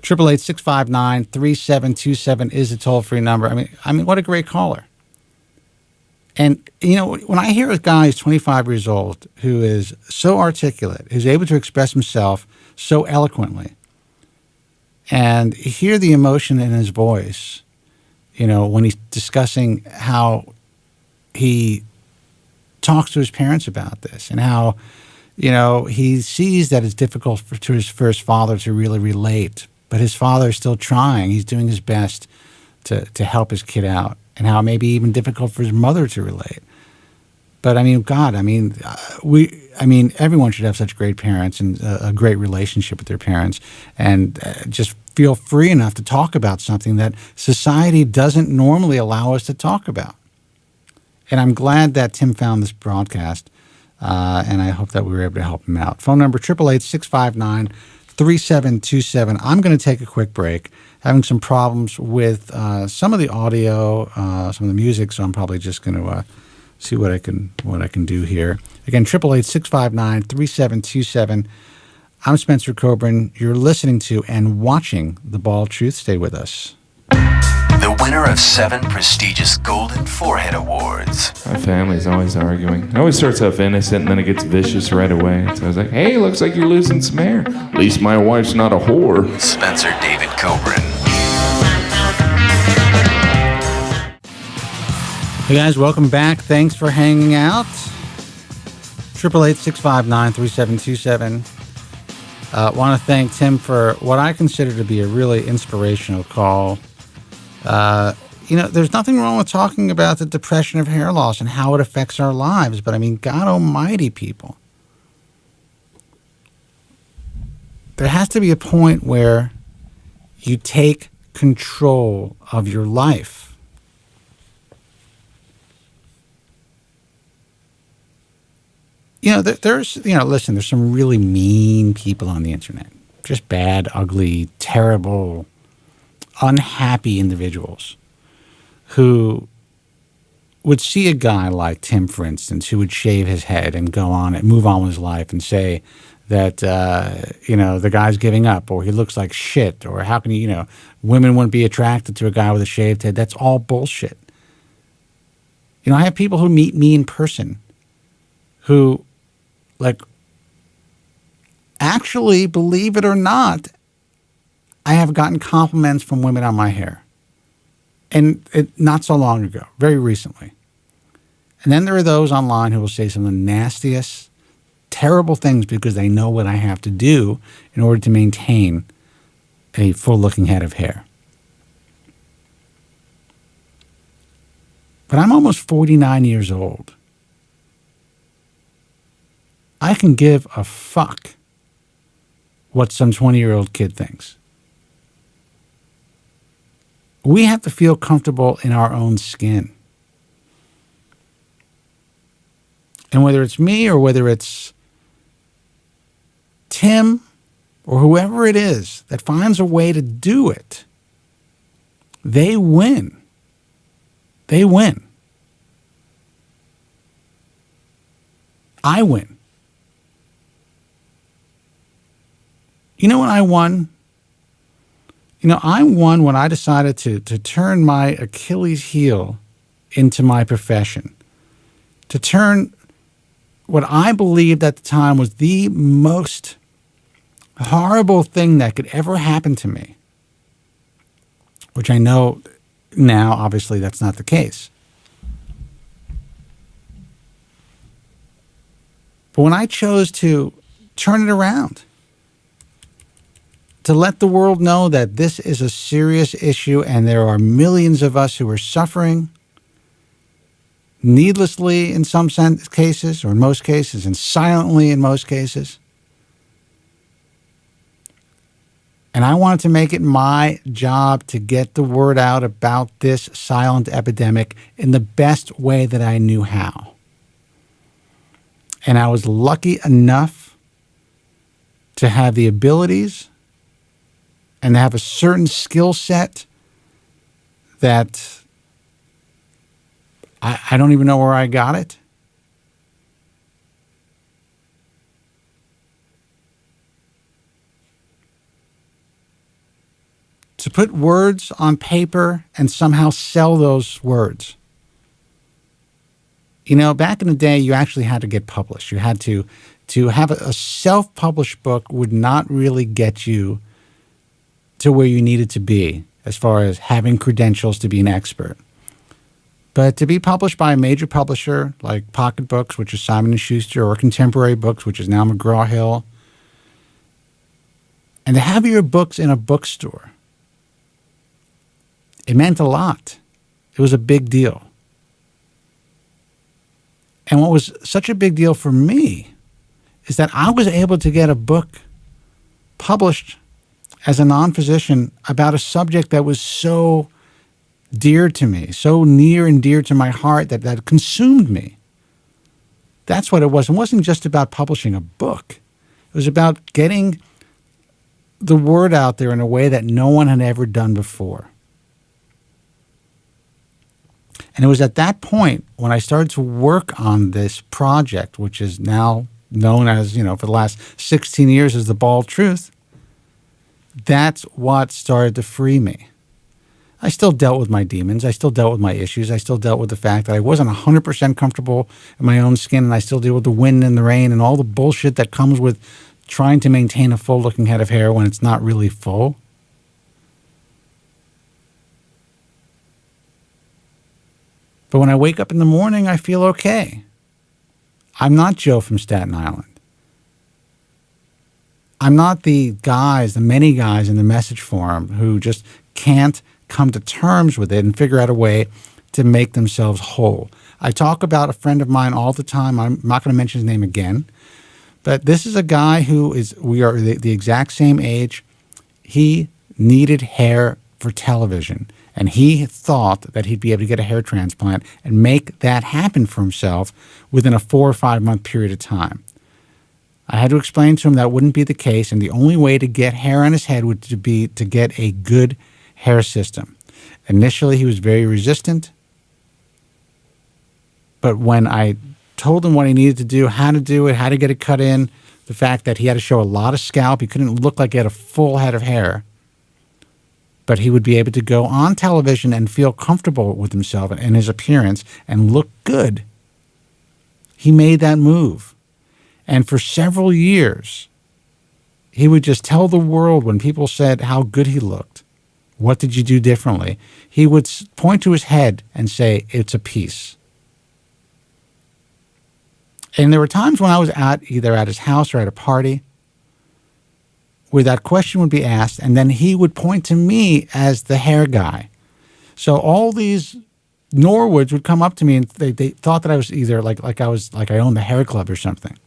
888-659-3727 is a toll-free number. I mean, what a great caller. And, when I hear a guy who's 25 years old who is so articulate, who's able to express himself so eloquently, and hear the emotion in his voice, when he's discussing how he talks to his parents about this and how, he sees that it's difficult for his father to really relate, but his father is still trying. He's doing his best to help his kid out, and how it may be even difficult for his mother to relate. But God, everyone should have such great parents and a great relationship with their parents, and just feel free enough to talk about something that society doesn't normally allow us to talk about. And I'm glad that Tim found this broadcast, and I hope that we were able to help him out. Phone number 888-659-3727. I'm going to take a quick break. Having some problems with some of the audio, some of the music, so I'm probably just going to see what I can do here. Again, 888-659-3727. I'm Spencer Kobren. You're listening to and watching The Bald Truth. Stay with us. The winner of 7 prestigious Golden Forehead Awards. My family's always arguing. It always starts off innocent and then it gets vicious right away. So I was like, hey, looks like you're losing some hair. At least my wife's not a whore. Spencer David Kobren. Hey guys, welcome back. Thanks for hanging out. 888-659-3727. Want to thank Tim for what I consider to be a really inspirational call. there's nothing wrong with talking about the depression of hair loss and how it affects our lives. But I mean, God almighty, people. There has to be a point where you take control of your life. Listen, there's some really mean people on the internet. Just bad, ugly, terrible, unhappy individuals who would see a guy like Tim, for instance, who would shave his head and go on and move on with his life and say that, the guy's giving up, or he looks like shit, or how can women wouldn't be attracted to a guy with a shaved head. That's all bullshit. I have people who meet me in person who, actually, believe it or not, I have gotten compliments from women on my hair. And not so long ago, very recently. And then there are those online who will say some of the nastiest, terrible things because they know what I have to do in order to maintain a full-looking head of hair. But I'm almost 49 years old. I can give a fuck what some 20-year-old kid thinks. We have to feel comfortable in our own skin. And whether it's me or whether it's Tim or whoever it is that finds a way to do it, they win. They win. I win. You know when I won? I won when I decided to turn my Achilles heel into my profession. To turn what I believed at the time was the most horrible thing that could ever happen to me, which I know now, obviously, that's not the case. But when I chose to turn it around, to let the world know that this is a serious issue and there are millions of us who are suffering needlessly in some cases, or in most cases, and silently in most cases. And I wanted to make it my job to get the word out about this silent epidemic in the best way that I knew how. And I was lucky enough to have the abilities and to have a certain skill set that I don't even know where I got it. To put words on paper and somehow sell those words. Back in the day, you actually had to get published. You had to have a self-published book would not really get you to where you needed to be as far as having credentials to be an expert. But to be published by a major publisher like Pocket Books, which is Simon & Schuster, or Contemporary Books, which is now McGraw-Hill, and to have your books in a bookstore, it meant a lot. It was a big deal. And what was such a big deal for me is that I was able to get a book published as a non-physician about a subject that was so dear to me, so near and dear to my heart that consumed me. That's what it was. It wasn't just about publishing a book. It was about getting the word out there in a way that no one had ever done before. And it was at that point when I started to work on this project, which is now known as, for the last 16 years as The Bald Truth. That's what started to free me. I still dealt with my demons. I still dealt with my issues. I still dealt with the fact that I wasn't 100% comfortable in my own skin, and I still deal with the wind and the rain and all the bullshit that comes with trying to maintain a full-looking head of hair when it's not really full. But when I wake up in the morning, I feel okay. I'm not Joe from Staten Island. I'm not the many guys in the message forum who just can't come to terms with it and figure out a way to make themselves whole. I talk about a friend of mine all the time. I'm not going to mention his name again, but this is a guy we are the exact same age. He needed hair for television, and he thought that he'd be able to get a hair transplant and make that happen for himself within a 4 or 5 month period of time. I had to explain to him that wouldn't be the case, and the only way to get hair on his head would be to get a good hair system. Initially, he was very resistant, but when I told him what he needed to do, how to do it, how to get it cut in, the fact that he had to show a lot of scalp, he couldn't look like he had a full head of hair, but he would be able to go on television and feel comfortable with himself and his appearance and look good. He made that move. And for several years, he would just tell the world when people said how good he looked. What did you do differently? He would point to his head and say, it's a piece. And there were times when I was either at his house or at a party where that question would be asked, and then he would point to me as the hair guy. So all these Norwoods would come up to me and they thought that I was either like I owned the hair club or something,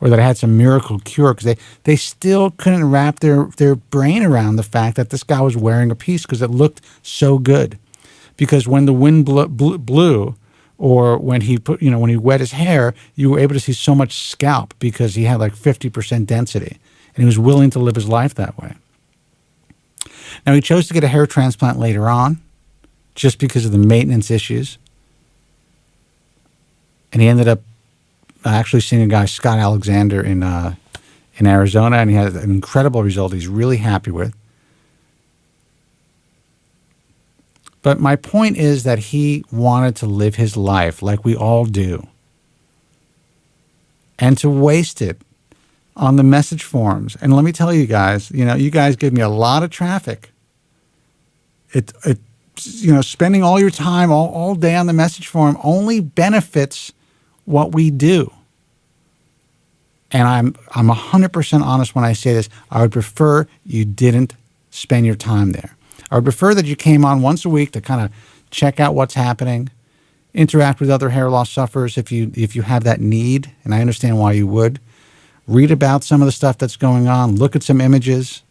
or that I had some miracle cure, because they still couldn't wrap their brain around the fact that this guy was wearing a piece because it looked so good. Because when the wind blew or when he when he wet his hair, you were able to see so much scalp because he had like 50% density, and he was willing to live his life that way. Now, he chose to get a hair transplant later on just because of the maintenance issues, and he ended up actually seeing a guy, Scott Alexander, in Arizona, and he had an incredible result he's really happy with. But my point is that he wanted to live his life like we all do. And to waste it on the message forums. And let me tell you guys, you guys give me a lot of traffic. Spending all your time all day on the message forum only benefits what we do. And I'm 100% honest when I say this. I would prefer you didn't spend your time there. I would prefer that you came on once a week to kind of check out what's happening, interact with other hair loss sufferers if you have that need, and I understand why you would. Read about some of the stuff that's going on. Look at some images.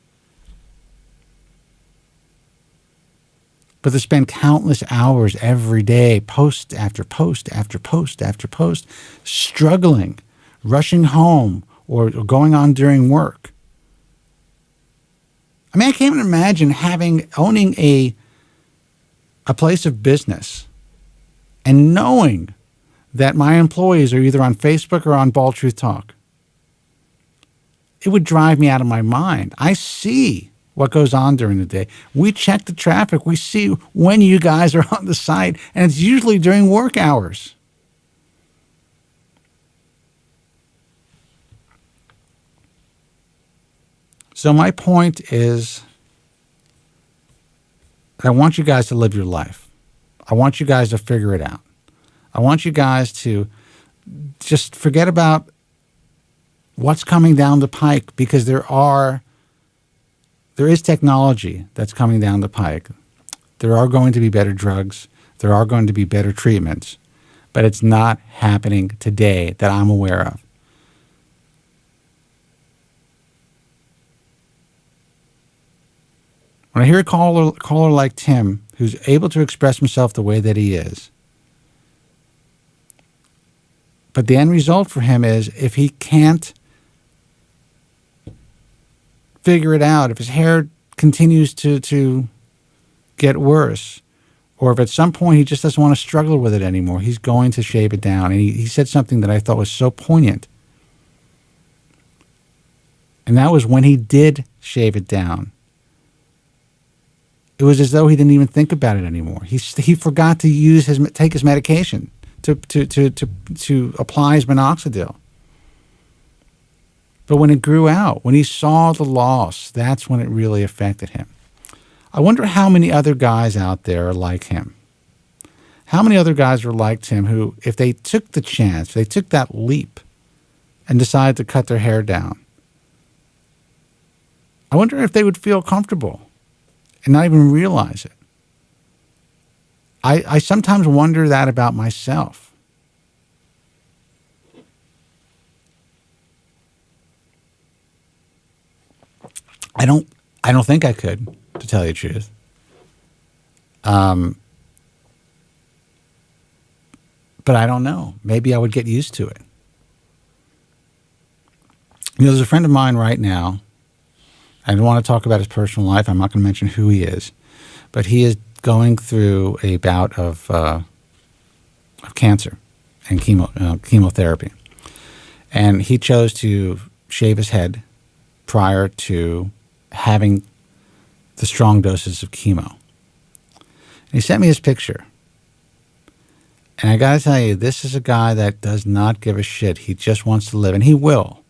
But to spend countless hours every day, post after post after post after post, struggling, rushing home, or going on during work. I mean, I can't even imagine owning a place of business and knowing that my employees are either on Facebook or on Bald Truth Talk. It would drive me out of my mind. I see what goes on during the day. We check the traffic. We see when you guys are on the site, and it's usually during work hours. So my point is, I want you guys to live your life. I want you guys to figure it out. I want you guys to just forget about what's coming down the pike, because there is technology that's coming down the pike. There are going to be better drugs. There are going to be better treatments, but it's not happening today that I'm aware of. When I hear a caller like Tim, who's able to express himself the way that he is, but the end result for him is, if he can't figure it out, if his hair continues to get worse, or if at some point he just doesn't want to struggle with it anymore, he's going to shave it down. And he said something that I thought was so poignant. And that was when he did shave it down, it was as though he didn't even think about it anymore. He forgot to take his medication to apply his minoxidil. But when it grew out, when he saw the loss, that's when it really affected him. I wonder how many other guys out there are like him. How many other guys are like Tim who, if they took the chance, they took that leap and decided to cut their hair down, I wonder if they would feel comfortable and not even realize it. I sometimes wonder that about myself. I don't think I could, to tell you the truth. But I don't know. Maybe I would get used to it. There's a friend of mine right now. I don't want to talk about his personal life. I'm not going to mention who he is. But he is going through a bout of cancer and chemotherapy. And he chose to shave his head prior to having the strong doses of chemo. And he sent me his picture. And I got to tell you, this is a guy that does not give a shit. He just wants to live, and he will.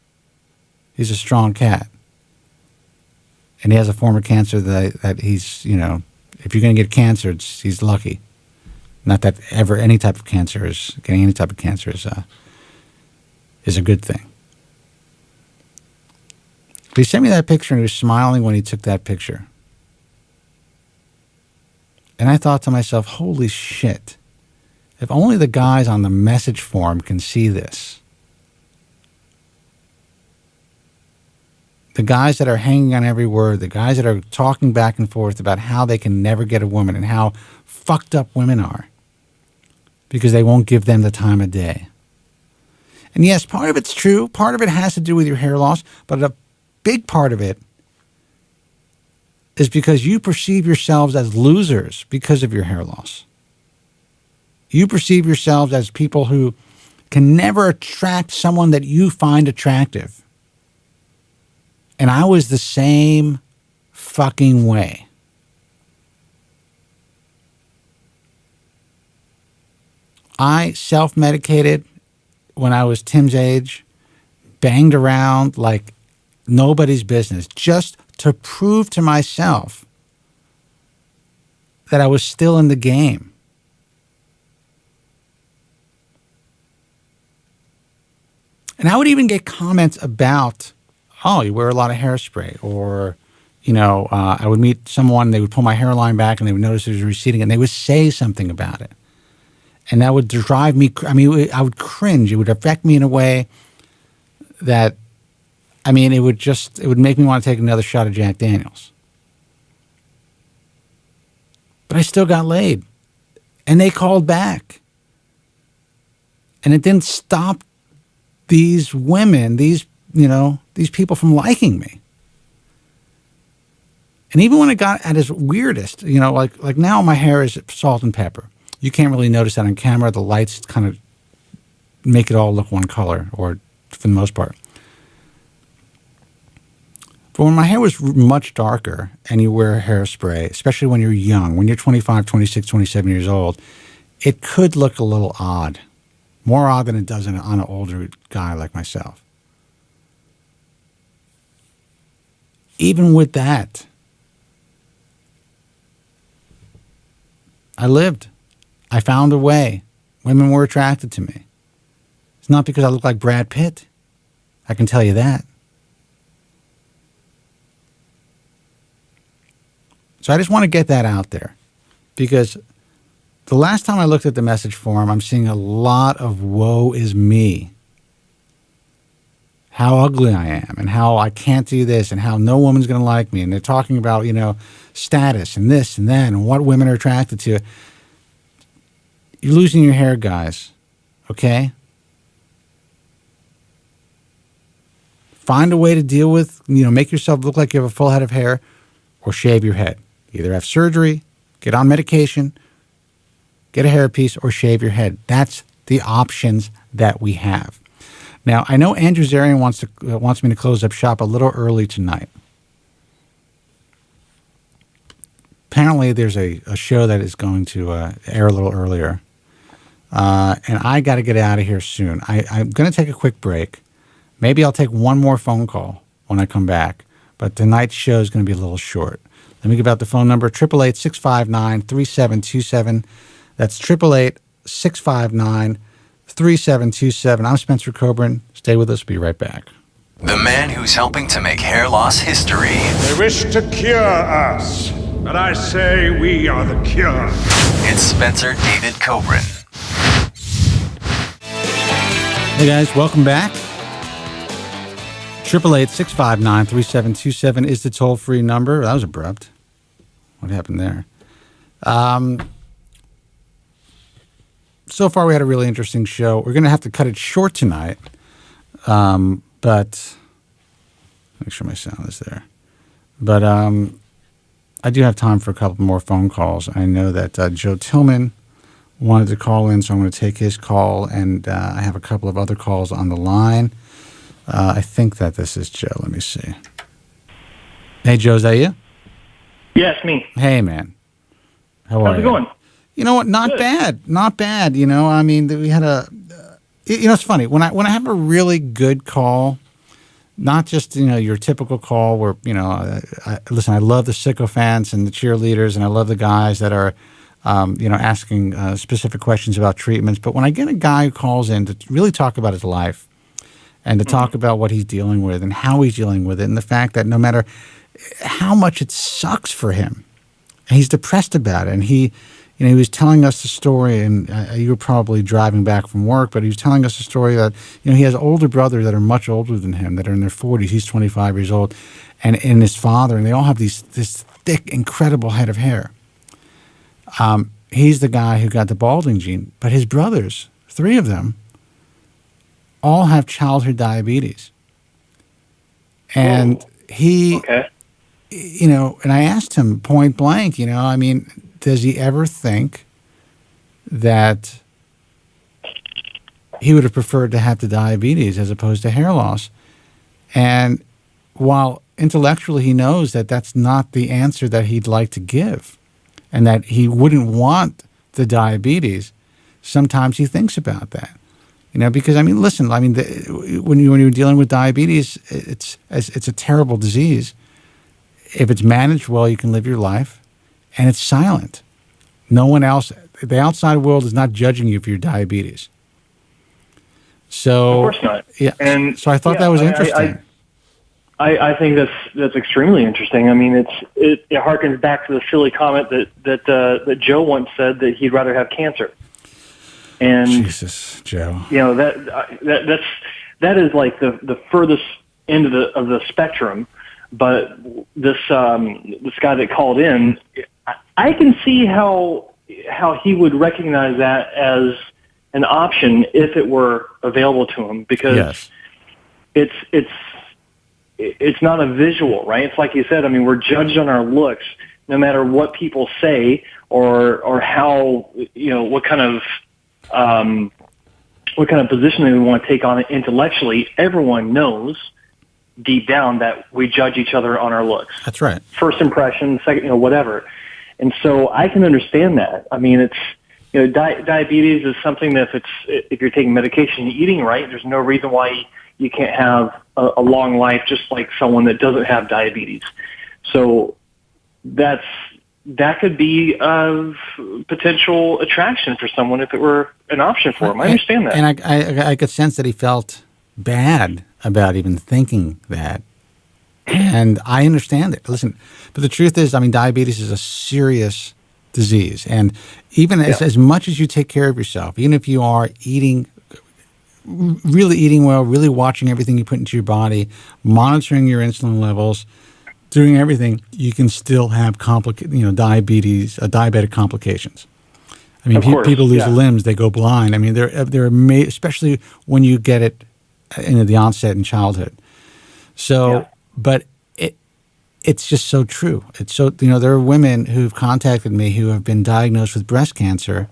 He's a strong cat. And he has a form of cancer that he's, you know, if you're going to get cancer, he's lucky. Not that ever getting any type of cancer is a good thing. But he sent me that picture, and he was smiling when he took that picture. And I thought to myself, holy shit. If only the guys on the message form can see this. The guys that are hanging on every word, the guys that are talking back and forth about how they can never get a woman and how fucked up women are because they won't give them the time of day. And yes, part of it's true. Part of it has to do with your hair loss, but a big part of it is because you perceive yourselves as losers because of your hair loss. You perceive yourselves as people who can never attract someone that you find attractive. And I was the same fucking way. I self-medicated when I was Tim's age, banged around like nobody's business, just to prove to myself that I was still in the game. And I would even get comments about, oh, you wear a lot of hairspray. Or, you know, I would meet someone, they would pull my hairline back and they would notice it was receding and they would say something about it. And that would drive me, I would cringe. It would affect me in a way that, it would make me want to take another shot of Jack Daniels. But I still got laid. And they called back. And it didn't stop these women, these people from liking me. And even when it got at its weirdest, like now my hair is salt and pepper. You can't really notice that on camera. The lights kind of make it all look one color, or for the most part. But when my hair was much darker and you wear hairspray, especially when you're young, when you're 25, 26, 27 years old, it could look a little odd. More odd than it does on an older guy like myself. Even with that, I lived. I found a way. Women were attracted to me. It's not because I look like Brad Pitt. I can tell you that. So I just want to get that out there, because the last time I looked at the message form, I'm seeing a lot of woe is me. How ugly I am, and how I can't do this, and how no woman's going to like me. And they're talking about, status and this and that and what women are attracted to. You're losing your hair, guys. Okay? Find a way to deal with, make yourself look like you have a full head of hair, or shave your head. Either have surgery, get on medication, get a hairpiece, or shave your head. That's the options that we have. Now, I know Andrew Zarian wants me to close up shop a little early tonight. Apparently, there's a show that is going to air a little earlier. And I got to get out of here soon. I'm going to take a quick break. Maybe I'll take one more phone call when I come back. But tonight's show is going to be a little short. Let me give out the phone number, 888-659-3727. That's 888-659-3727. I'm Spencer Kobren. Stay with us. Be right back. The man who's helping to make hair loss history. They wish to cure us, but I say we are the cure. It's Spencer David Kobren. Hey guys, welcome back. 888-659-3727 is the toll-free number. That was abrupt. What happened there? So far, we had a really interesting show. We're going to have to cut it short tonight, but make sure my sound is there. But I do have time for a couple more phone calls. I know that Joe Tillman wanted to call in, so I'm going to take his call, and I have a couple of other calls on the line. I think that this is Joe. Let me see. Hey, Joe, is that you? Yes, me. Hey, man. How are you? How's it going? You know what? Not bad. Not bad. You know, I mean, we had it's funny. When I have a really good call, not just, your typical call where, listen, I love the sycophants and the cheerleaders, and I love the guys that are, asking specific questions about treatments. But when I get a guy who calls in to really talk about his life and to talk about what he's dealing with and how he's dealing with it, and the fact that no matter how much it sucks for him, and he's depressed about it, and he was telling us the story, and you were probably driving back from work, but he was telling us the story that, he has older brothers that are much older than him, that are in their 40s. He's 25 years old, and his father, and they all have this thick, incredible head of hair. He's the guy who got the balding gene, but his brothers, 3 of them, all have childhood diabetes. And and I asked him point blank, does he ever think that he would have preferred to have the diabetes as opposed to hair loss? And while intellectually he knows that that's not the answer that he'd like to give and that he wouldn't want the diabetes, sometimes he thinks about that. Because, listen, when you're dealing with diabetes, it's a terrible disease. If it's managed well, you can live your life. And it's silent. No one else, the outside world is not judging you for your diabetes. So, of course not. Yeah. And so I thought that was interesting. I think that's extremely interesting. It harkens back to the silly comment that Joe once said that he'd rather have cancer. And Jesus, Joe. That is like the furthest end of the spectrum. But this guy that called in, I can see how he would recognize that as an option if it were available to him, because it's not a visual, right? It's like you said. We're judged on our looks, no matter what people say or how what kind of position they want to take on it intellectually. Everyone knows deep down that we judge each other on our looks. That's right. First impression, second, whatever. And so I can understand that. It's diabetes is something that if you're taking medication and eating right, there's no reason why you can't have a long life just like someone that doesn't have diabetes. So that could be of potential attraction for someone if it were an option for him. I understand that. And I could sense that he felt bad about even thinking that. And I understand it. Listen, but the truth is, diabetes is a serious disease. And even as much as you take care of yourself, even if you are really eating well, really watching everything you put into your body, monitoring your insulin levels, doing everything, you can still have diabetic complications. People lose limbs, they go blind. They're especially when you get it in the onset in childhood. So, but it's just so true. It's so, there are women who've contacted me who have been diagnosed with breast cancer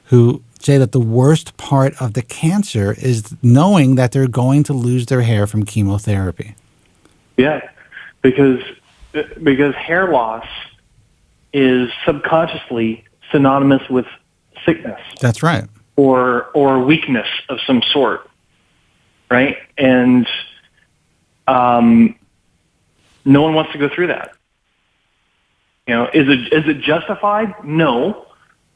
who say that the worst part of the cancer is knowing that they're going to lose their hair from chemotherapy. Yeah, because hair loss is subconsciously synonymous with sickness. That's right. Or weakness of some sort. Right? And no one wants to go through that. Is it justified? No,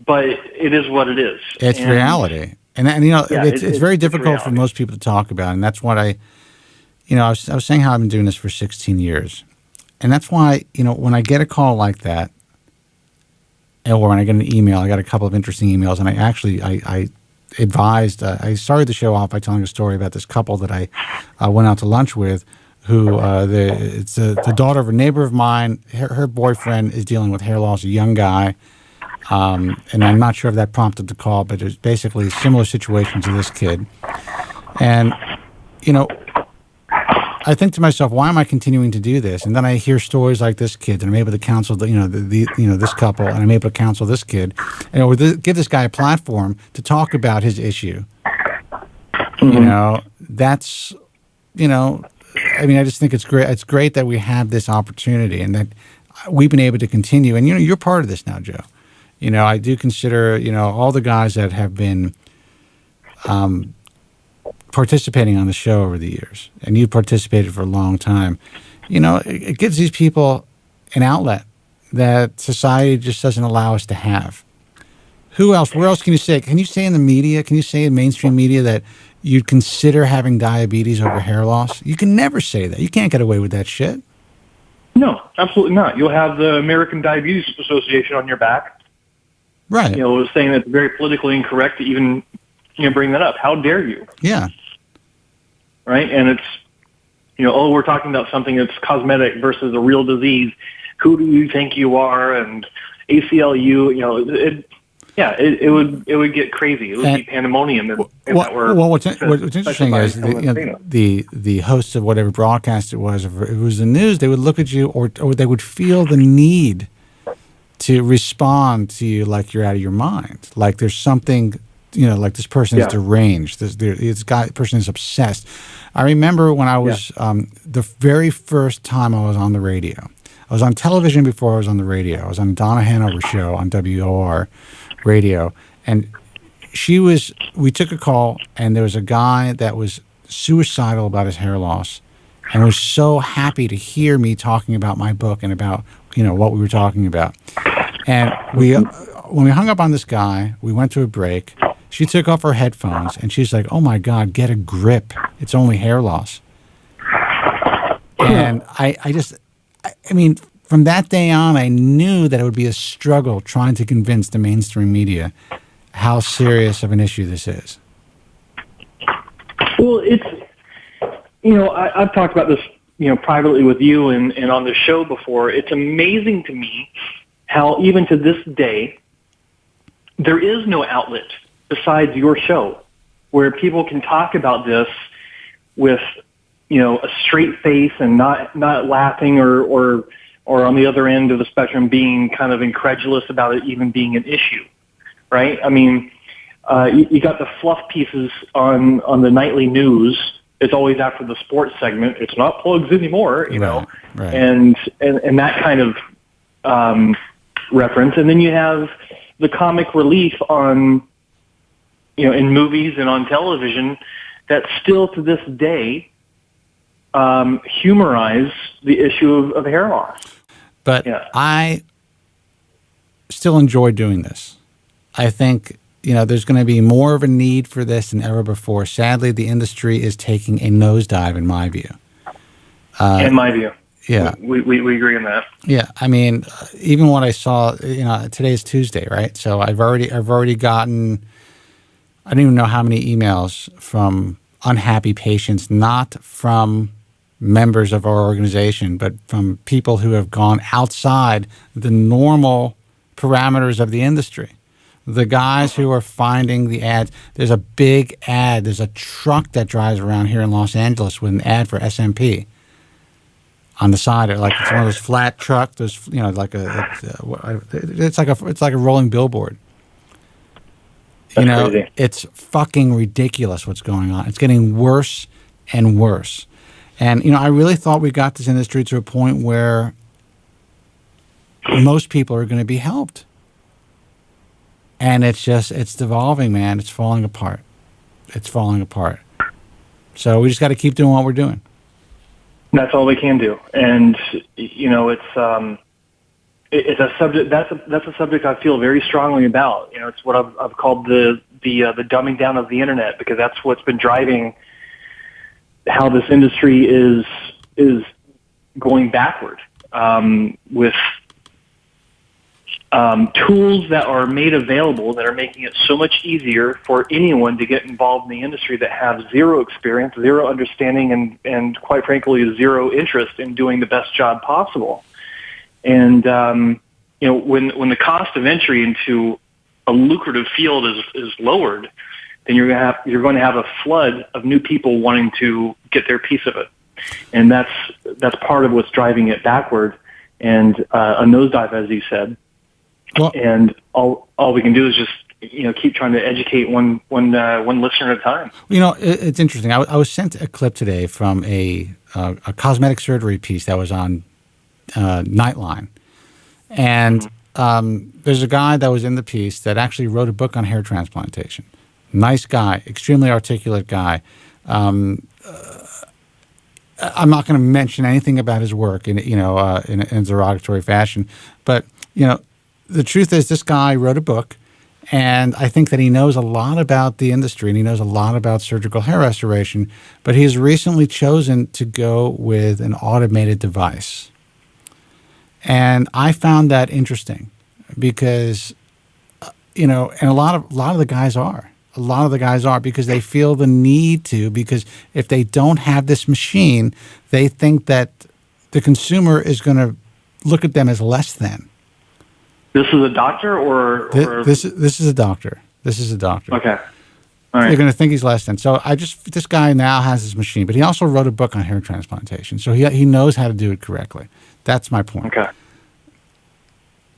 but it is what it is. It's reality. And it's very difficult for most people to talk about. And that's what I was saying how I've been doing this for 16 years. And that's why, when I get a call like that, or when I get an email, I got a couple of interesting emails, and I advised. I started the show off by telling a story about this couple that I went out to lunch with, who it's the daughter of a neighbor of mine. Her boyfriend is dealing with hair loss, a young guy, and I'm not sure if that prompted the call, but it's basically a similar situation to this kid. And I think to myself, why am I continuing to do this? And then I hear stories like this kid, and I'm able to counsel this couple, and I'm able to counsel this kid, and give this guy a platform to talk about his issue. That's I just think it's great. It's great that we have this opportunity and that we've been able to continue. And you're part of this now, Joe. I do consider all the guys that have been participating on the show over the years, and you participated for a long time. It gives these people an outlet that society just doesn't allow us to have. Who else? Where else can you say? Can you say in the media? Can you say in mainstream media that you'd consider having diabetes over hair loss? You can never say that. You can't get away with that shit. No, absolutely not. You'll have the American Diabetes Association on your back. Right. Saying that it's very politically incorrect to even bring that up. How dare you? Yeah. Right? And it's, we're talking about something that's cosmetic versus a real disease. Who do you think you are? And ACLU, it would get crazy. It would be pandemonium. What's interesting is the hosts of whatever broadcast it was, if it was the news, they would look at you or they would feel the need to respond to you like you're out of your mind, like there's something, like this person is deranged. This person is obsessed. I remember when I was the very first time I was on the radio. I was on television before I was on the radio. I was on Donna Hanover show on WOR radio, and we took a call, and there was a guy that was suicidal about his hair loss, and was so happy to hear me talking about my book and about what we were talking about. And when we hung up on this guy, we went to a break. She took off her headphones, and she's like, "Oh my God, get a grip! It's only hair loss." And I mean, from that day on, I knew that it would be a struggle trying to convince the mainstream media how serious of an issue this is. Well, it's, I've talked about this, privately with you and on the show before. It's amazing to me how even to this day, there is no outlet besides your show where people can talk about this with, a straight face and not laughing or on the other end of the spectrum being kind of incredulous about it even being an issue, right? I mean, you got the fluff pieces on the nightly news. It's always after the sports segment. It's not plugs anymore, know, right. And that kind of reference. And then you have the comic relief on, in movies and on television that still to this day humorize the issue of hair loss. But I still enjoy doing this. I think, there's going to be more of a need for this than ever before. Sadly, the industry is taking a nosedive, in my view. In my view. Yeah. We agree on that. Yeah. I mean, even what I saw, today's Tuesday, right? So I've already gotten, I don't even know how many emails from unhappy patients, not from members of our organization, but from people who have gone outside the normal parameters of the industry. The guys who are finding the ads, there's a big ad, there's a truck that drives around here in Los Angeles with an ad for SMP on the side. Like it's one of those flat trucks, those, it's like a rolling billboard. That's crazy. It's fucking ridiculous what's going on. It's getting worse and worse. And, I really thought we got this industry to a point where most people are going to be helped. And it's devolving, man. It's falling apart. So we just got to keep doing what we're doing. That's all we can do. And, it's a subject, that's a subject I feel very strongly about. It's what I've called the dumbing down of the internet, because that's what's been driving how this industry is going backward, with tools that are made available that are making it so much easier for anyone to get involved in the industry that have zero experience, zero understanding, and quite frankly, zero interest in doing the best job possible. And when the cost of entry into a lucrative field is lowered, then you're going to have a flood of new people wanting to get their piece of it, and that's part of what's driving it backward and a nosedive, as you said. Well, and all we can do is just keep trying to educate one listener at a time. It's interesting. I was sent a clip today from a cosmetic surgery piece that was on Nightline, and there's a guy that was in the piece that actually wrote a book on hair transplantation. Nice guy, extremely articulate guy. I'm not going to mention anything about his work in a derogatory fashion, but the truth is this guy wrote a book, and I think that he knows a lot about the industry and he knows a lot about surgical hair restoration, but he has recently chosen to go with an automated device. And I found that interesting because, and a lot of the guys are. A lot of the guys are because they feel the need to, because if they don't have this machine, they think that the consumer is going to look at them as less than. This is a doctor or this is a doctor. This is a doctor. Okay. All right. They're going to think he's less than. So this guy now has his machine, but he also wrote a book on hair transplantation. So he knows how to do it correctly. That's my point. Okay.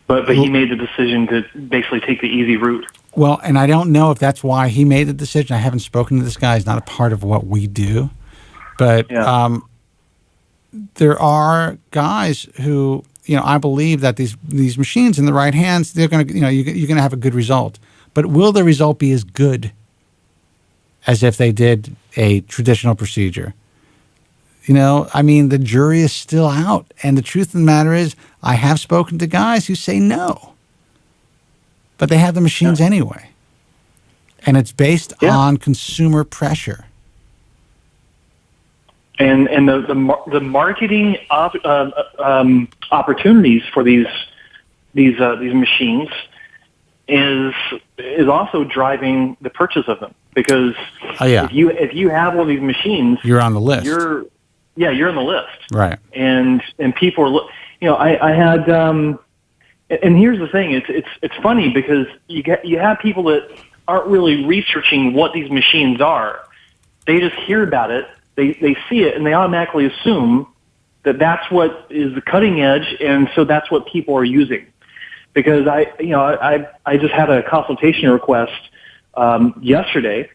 But he made the decision to basically take the easy route. Well, and I don't know if that's why he made the decision. I haven't spoken to this guy. He's not a part of what we do. But there are guys who, I believe that these machines in the right hands, they're going to, you're going to have a good result. But will the result be as good as if they did a traditional procedure? The jury is still out. And the truth of the matter is, I have spoken to guys who say no. But they have the machines anyway. And it's based on consumer pressure. And the marketing opportunities for these machines is also driving the purchase of them, because if you have one of these machines, you're on the list. You're on the list, right? And people are, I had, and here's the thing: it's funny because you have people that aren't really researching what these machines are. They just hear about it. They see it and they automatically assume that that's what is the cutting edge, and so that's what people are using. Because I just had a consultation request yesterday,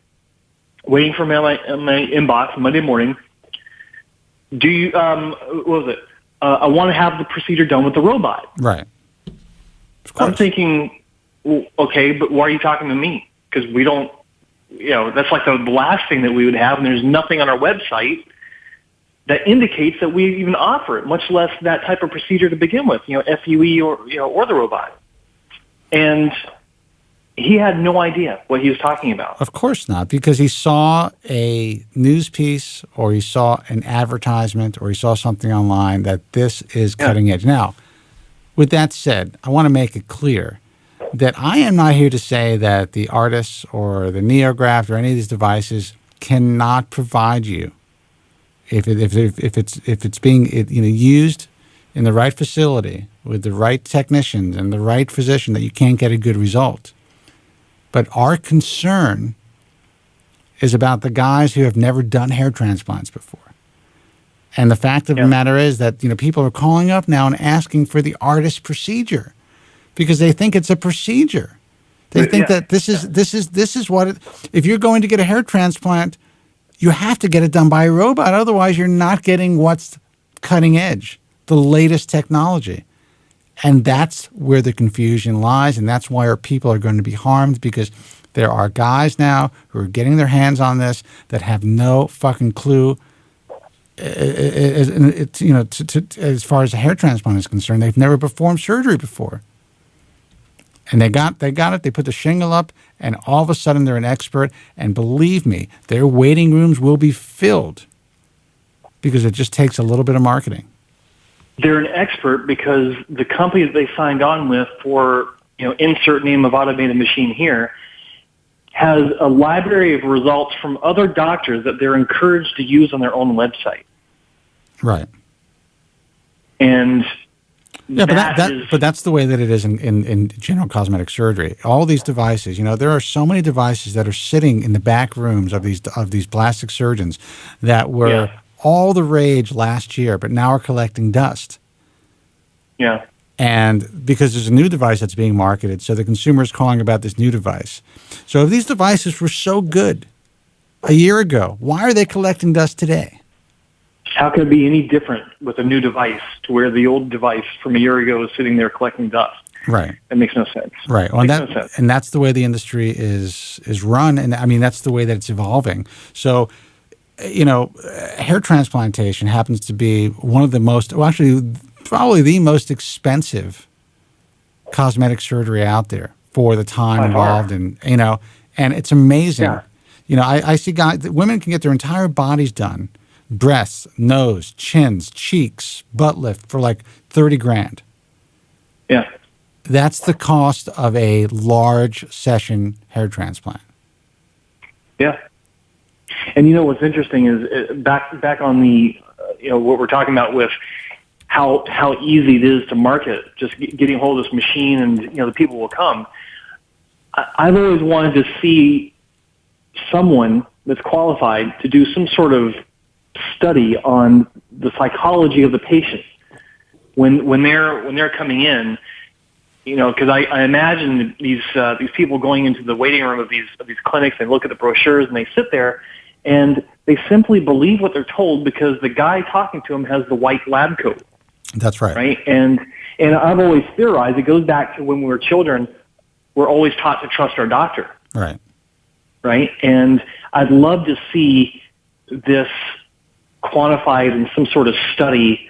waiting for my inbox Monday morning. Do you what was it? I want to have the procedure done with the robot. Right. Of course. I'm thinking, well, okay, but why are you talking to me? Because we don't. That's like the last thing that we would have, and there's nothing on our website that indicates that we even offer it, much less that type of procedure to begin with, FUE or the robot. And he had no idea what he was talking about. Of course not, because he saw a news piece or he saw an advertisement or he saw something online that this is cutting edge. Now, with that said, I want to make it clear that I am not here to say that the Artis or the NeoGraft or any of these devices cannot provide you, if it's being used in the right facility with the right technicians and the right physician, that you can't get a good result. But our concern is about the guys who have never done hair transplants before. And the fact of the matter is that people are calling up now and asking for the Artis procedure, because they think it's a procedure. They think that this is what it, if you're going to get a hair transplant, you have to get it done by a robot. Otherwise, you're not getting what's cutting edge, the latest technology. And that's where the confusion lies, and that's why our people are going to be harmed, because there are guys now who are getting their hands on this that have no fucking clue. As far as a hair transplant is concerned, they've never performed surgery before. And they got it. They put the shingle up, and all of a sudden they're an expert. And believe me, their waiting rooms will be filled, because it just takes a little bit of marketing. they're an expert because the company that they signed on with for, insert name of automated machine here, has a library of results from other doctors that they're encouraged to use on their own website. Right. And yeah, but that's the way that it is in general cosmetic surgery. All these devices, there are so many devices that are sitting in the back rooms of these plastic surgeons that were all the rage last year, but now are collecting dust. Yeah. And because there's a new device that's being marketed, so the consumer is calling about this new device. So if these devices were so good a year ago, why are they collecting dust today? How can it be any different with a new device to where the old device from a year ago is sitting there collecting dust? Right. That makes no sense. Right. Well, and that's the way the industry is run. And I mean, that's the way that it's evolving. So, hair transplantation happens to be one of the most, probably the most expensive cosmetic surgery out there for the time involved. And, and it's amazing. Yeah. I see women can get their entire bodies done. Breasts, nose, chins, cheeks, butt lift for like $30,000. Yeah. That's the cost of a large session hair transplant. Yeah. And what's interesting is back on the, what we're talking about with how easy it is to market, just getting a hold of this machine and, the people will come. I've always wanted to see someone that's qualified to do some sort of study on the psychology of the patient when they're coming in, because I imagine these people going into the waiting room of these clinics, they look at the brochures and they sit there and they simply believe what they're told because the guy talking to them has the white lab coat. That's right. Right. And I've always theorized it goes back to when we were children. We're always taught to trust our doctor. Right. Right. And I'd love to see this quantified in some sort of study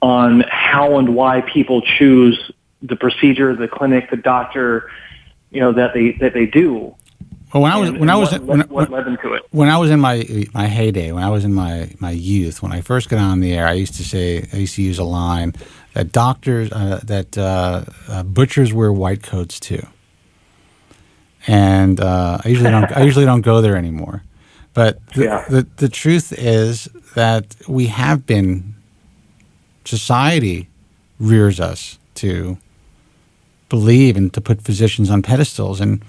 on how and why people choose the procedure, the clinic, the doctor, that they do. Well, what led them to it? When I was in my heyday, when I was in my youth, when I first got on the air, I used to use a line that butchers wear white coats too. And I usually don't go there anymore. But the truth is that we have been, society rears us to believe and to put physicians on pedestals. And,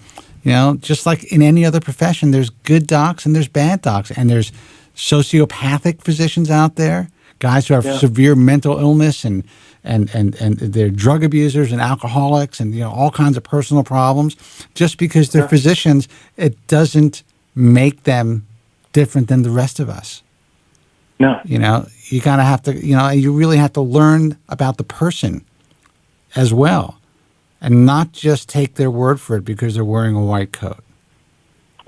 just like in any other profession, there's good docs and there's bad docs. And there's sociopathic physicians out there, guys who have severe mental illness and they're drug abusers and alcoholics and, all kinds of personal problems. Just because they're physicians, it doesn't make them different than the rest of us. No. You kind of have to, you really have to learn about the person as well and not just take their word for it because they're wearing a white coat.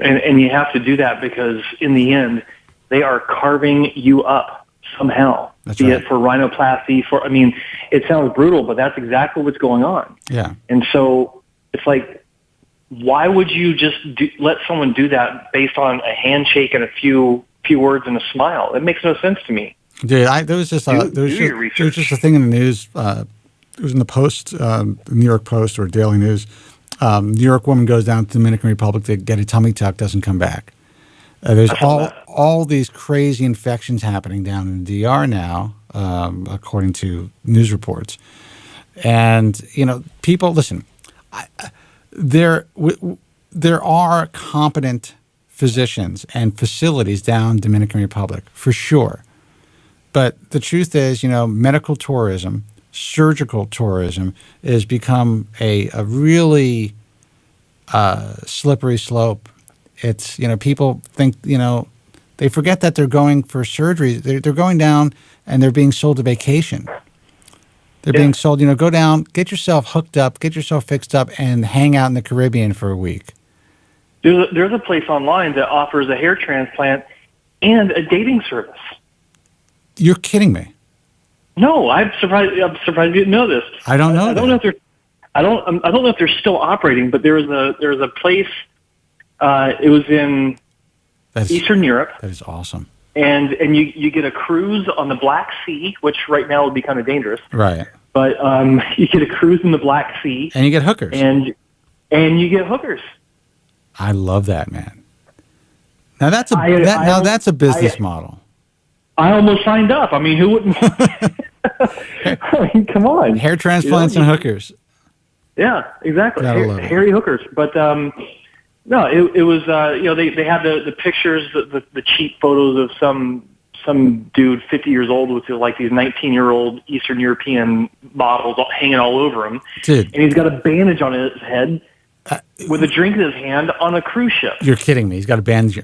And you have to do that because in the end, they are carving you up somehow. That's right. Be it for rhinoplasty, it sounds brutal, but that's exactly what's going on. Yeah. And so it's like, why would you just let someone do that based on a handshake and a few words and a smile? It makes no sense to me. Dude, there was just a thing in the news. It was in the Post, the New York Post or Daily News. New York woman goes down to the Dominican Republic to get a tummy tuck, doesn't come back. There's all these crazy infections happening down in the DR now, according to news reports. And people listen. There are competent physicians and facilities down in Dominican Republic for sure, but the truth is, medical tourism, surgical tourism, has become a really slippery slope. It's people think they forget that they're going for surgery. They're going down and they're being sold a vacation. They're being sold, go down, get yourself hooked up, get yourself fixed up, and hang out in the Caribbean for a week. There's a place online that offers a hair transplant and a dating service. You're kidding me. No, I'm surprised you didn't know this. I don't know. I don't know if they're still operating, but there was a place. It was in Eastern Europe. That is awesome. and you get a cruise on the Black Sea, which right now would be kind of dangerous. Right. But you get a cruise in the Black Sea, And you get hookers. and you get hookers. I love that, man. Now that's a business model. I almost signed up. I mean, who wouldn't? I mean, come on. Hair transplants and hookers. Yeah, exactly. Gotta love it. Hairy hookers. But no, it was they had the pictures, the cheap photos of some dude 50 years old with like these 19-year-old Eastern European models hanging all over him. Dude. And he's got a bandage on his head with a drink in his hand on a cruise ship. You're kidding me. He's got a bandage.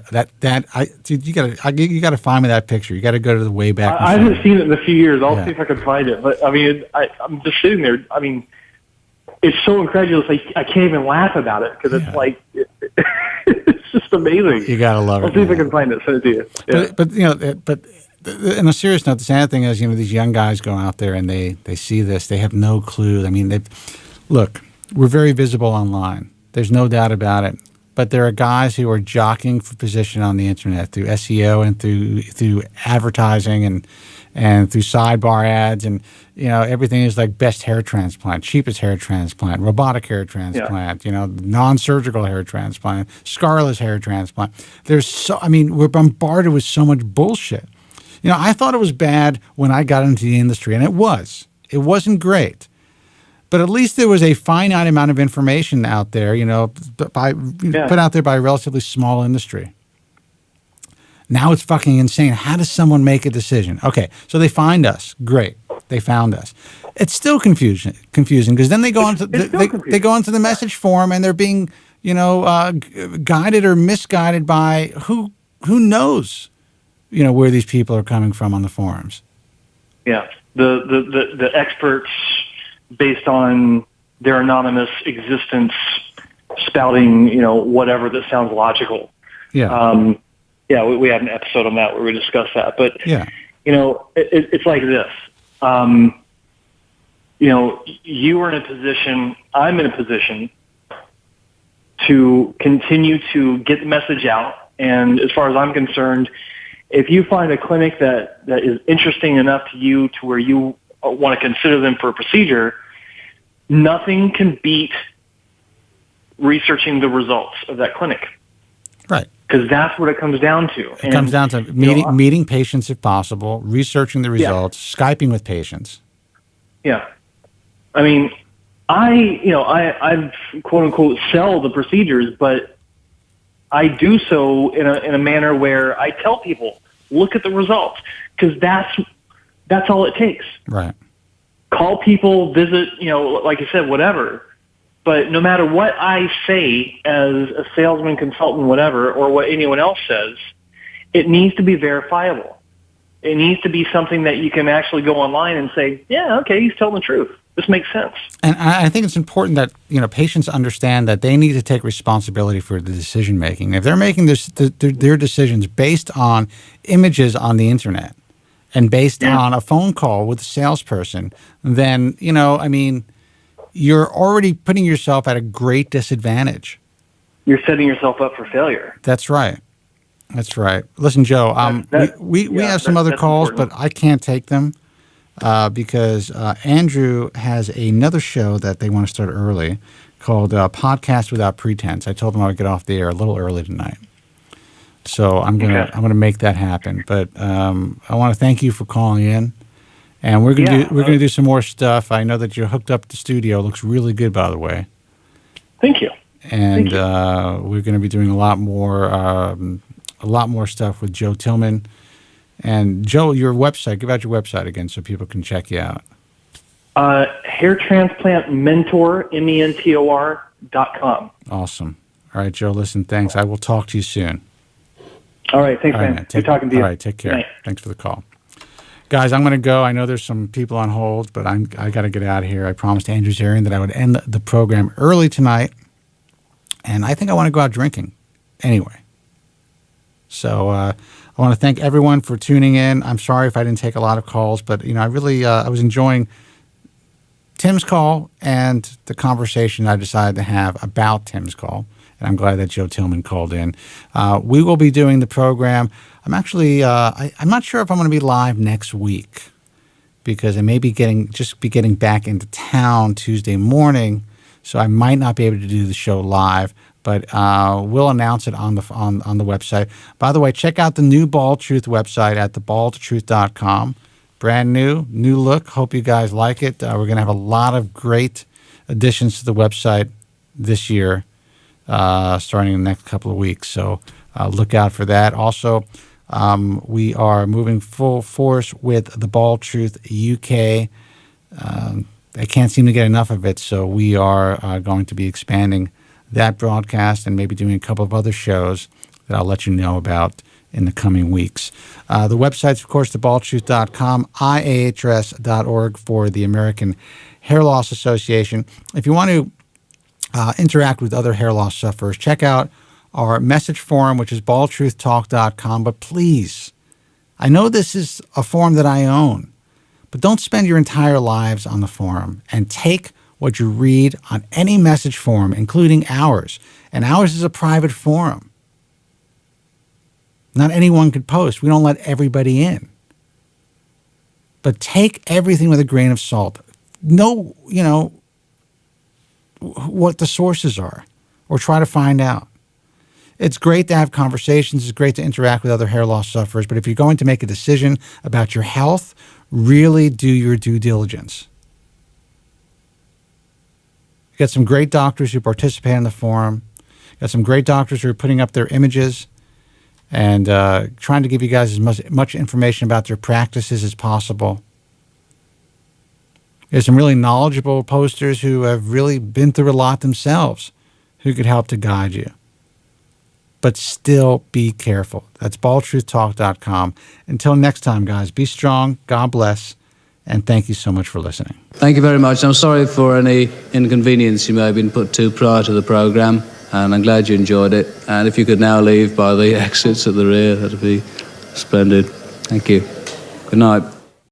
Dude, you gotta find me that picture. You gotta go to the way back. I haven't seen it in a few years. I'll see if I can find it. But I mean, I'm just sitting there. I mean, it's so incredulous. I can't even laugh about it because it's like it's just amazing. You gotta love it. I'll see if I can find it. Send it to you. Yeah. But on a serious note, the sad thing is, these young guys go out there and they see this. They have no clue. I mean, look, we're very visible online. There's no doubt about it. But there are guys who are jockeying for position on the internet through SEO and through advertising and through sidebar ads, and everything is like best hair transplant, cheapest hair transplant, robotic hair transplant, non-surgical hair transplant, scarless hair transplant. We're bombarded with so much bullshit. I thought it was bad when I got into the industry, and it was. It wasn't great. But at least there was a finite amount of information out there, put out there by a relatively small industry. Now it's fucking insane. How does someone make a decision? Okay, so they find us. Great, they found us. It's still confusing because then they go onto they go onto the message form and they're being guided or misguided by who knows where these people are coming from on the forums. Yeah, the experts, based on their anonymous existence, spouting whatever that sounds logical. Yeah. We had an episode on that where we discussed that. But yeah, it's like this. You are in a position. I'm in a position to continue to get the message out. And as far as I'm concerned, if you find a clinic that is interesting enough to you to where you want to consider them for a procedure, nothing can beat researching the results of that clinic. Right. Because that's what it comes down to. It comes down to meeting patients if possible, researching the results, Skyping with patients. Yeah. I mean, I quote unquote sell the procedures, but I do so in a manner where I tell people, look at the results, because that's all it takes. Right. Call people, visit, like you said, whatever. But no matter what I say as a salesman, consultant, whatever, or what anyone else says, it needs to be verifiable. It needs to be something that you can actually go online and say, yeah, okay, he's telling the truth. This makes sense. And I think it's important that patients understand that they need to take responsibility for the decision making. If they're making their decisions based on images on the internet and based on a phone call with a salesperson, then you're already putting yourself at a great disadvantage. You're setting yourself up for failure. That's right. That's right. Listen, Joe, we have some other calls, important. but I can't take them because Andrew has another show that they want to start early called Podcast Without Pretense. I told them I would get off the air a little early tonight. So I'm gonna make that happen. But I want to thank you for calling in. And we're gonna do some more stuff. I know that you're hooked up to the studio. It looks really good, by the way. Thank you. And we're going to be doing a lot more stuff with Joe Tillman. And Joe, your website. Give out your website again so people can check you out. Hair transplant mentor mentor.com. Awesome. All right, Joe. Listen, thanks. I will talk to you soon. All right, thanks, man. Good talking to you. All right, take care. Thanks for the call. Guys, I'm going to go. I know there's some people on hold, but I got to get out of here. I promised Andrew Zarian that I would end the program early tonight, and I think I want to go out drinking anyway. So I want to thank everyone for tuning in. I'm sorry if I didn't take a lot of calls, but I really I was enjoying Tim's call and the conversation I decided to have about Tim's call. And I'm glad that Joe Tillman called in. We will be doing the program. I'm actually, I'm not sure if I'm going to be live next week because I may be getting back into town Tuesday morning, so I might not be able to do the show live. But we'll announce it on the website. By the way, check out the new Bald Truth website at thebaldtruth.com. Brand new look. Hope you guys like it. We're going to have a lot of great additions to the website this year, starting in the next couple of weeks. So look out for that. Also, we are moving full force with the Bald Truth UK. I can't seem to get enough of it, so we are going to be expanding that broadcast and maybe doing a couple of other shows that I'll let you know about in the coming weeks. The website's, of course, thebaldtruth.com, IAHRS.org for the American Hair Loss Association. If you want to interact with other hair loss sufferers, check out our message forum, which is baldtruthtalk.com. But please, I know this is a forum that I own, but don't spend your entire lives on the forum, and take what you read on any message forum, including ours. And ours is a private forum. Not anyone could post. We don't let everybody in. But take everything with a grain of salt. Know, what the sources are, or try to find out. It's great to have conversations. It's great to interact with other hair loss sufferers. But if you're going to make a decision about your health, really do your due diligence. You got some great doctors who participate in the forum. You got some great doctors who are putting up their images and trying to give you guys as much information about their practices as possible. There's some really knowledgeable posters who have really been through a lot themselves who could help to guide you. But still be careful. That's baldtruthtalk.com. Until next time, guys, be strong. God bless. And thank you so much for listening. Thank you very much. I'm sorry for any inconvenience you may have been put to prior to the program, and I'm glad you enjoyed it. And if you could now leave by the exits at the rear, that'd be splendid. Thank you. Good night.